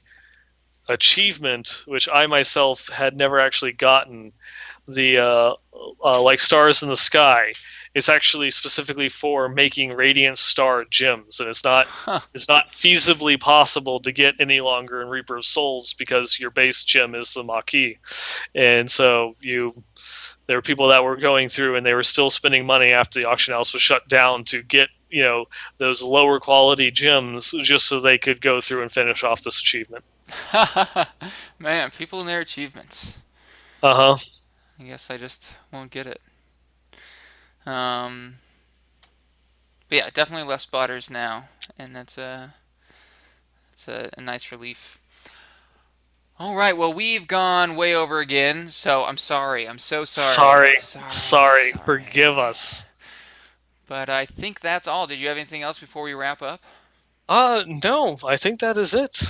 Speaker 2: achievement, which I myself had never actually gotten. The like stars in the sky. It's actually specifically for making radiant star gems, and
Speaker 1: Huh.
Speaker 2: it's not feasibly possible to get any longer in Reaper of Souls because your base gem is the Maquis. And so there were people that were going through and they were still spending money after the auction house was shut down to get those lower quality gems just so they could go through and finish off this achievement.
Speaker 1: Man, people and their achievements.
Speaker 2: Uh-huh.
Speaker 1: I guess I just won't get it. Um, but yeah, definitely less spotters now, and that's a nice relief. All right, well, we've gone way over again, so I'm sorry. I'm so sorry.
Speaker 2: Sorry. Forgive us.
Speaker 1: But I think that's all. Did you have anything else before we wrap up?
Speaker 2: No, I think that is it.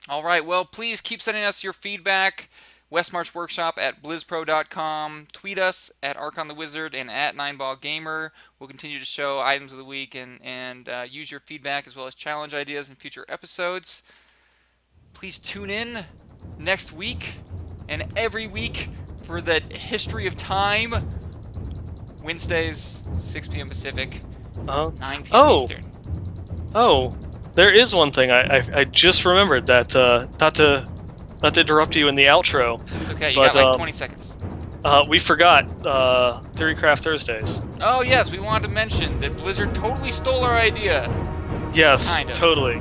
Speaker 1: All right, well, please keep sending us your feedback. Westmarch Workshop at blizzpro.com. Tweet us at ArchonTheWizard and at 9ballgamer. We'll continue to show items of the week and use your feedback as well as challenge ideas in future episodes. Please tune in next week and every week for the History of Time. Wednesdays, 6 p.m. Pacific, 9 p.m. Eastern.
Speaker 2: Oh, there is one thing I just remembered that not to interrupt you in the outro.
Speaker 1: It's okay, you got like 20 seconds.
Speaker 2: We forgot Theorycraft Thursdays.
Speaker 1: Oh yes, we wanted to mention that Blizzard totally stole our idea.
Speaker 2: Yes,
Speaker 1: Kind of.
Speaker 2: totally.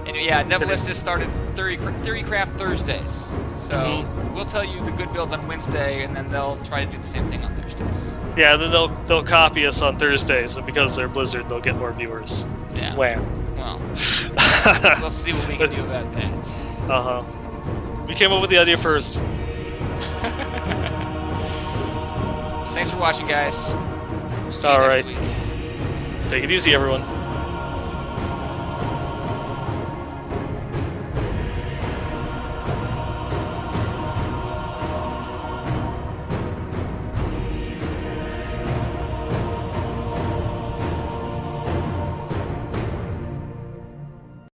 Speaker 1: And yeah, Nebulis just started Theorycraft Thursdays. So we'll tell you the good builds on Wednesday, and then they'll try to do the same thing on Thursdays.
Speaker 2: Yeah, then they'll copy us on Thursdays, and because they're Blizzard, they'll get more viewers.
Speaker 1: Yeah.
Speaker 2: Wham.
Speaker 1: Well, we'll see what we can do about that.
Speaker 2: Uh-huh. We came up with the idea first.
Speaker 1: Thanks for watching, guys. See you
Speaker 2: All
Speaker 1: next
Speaker 2: right.
Speaker 1: week.
Speaker 2: Take it easy, everyone.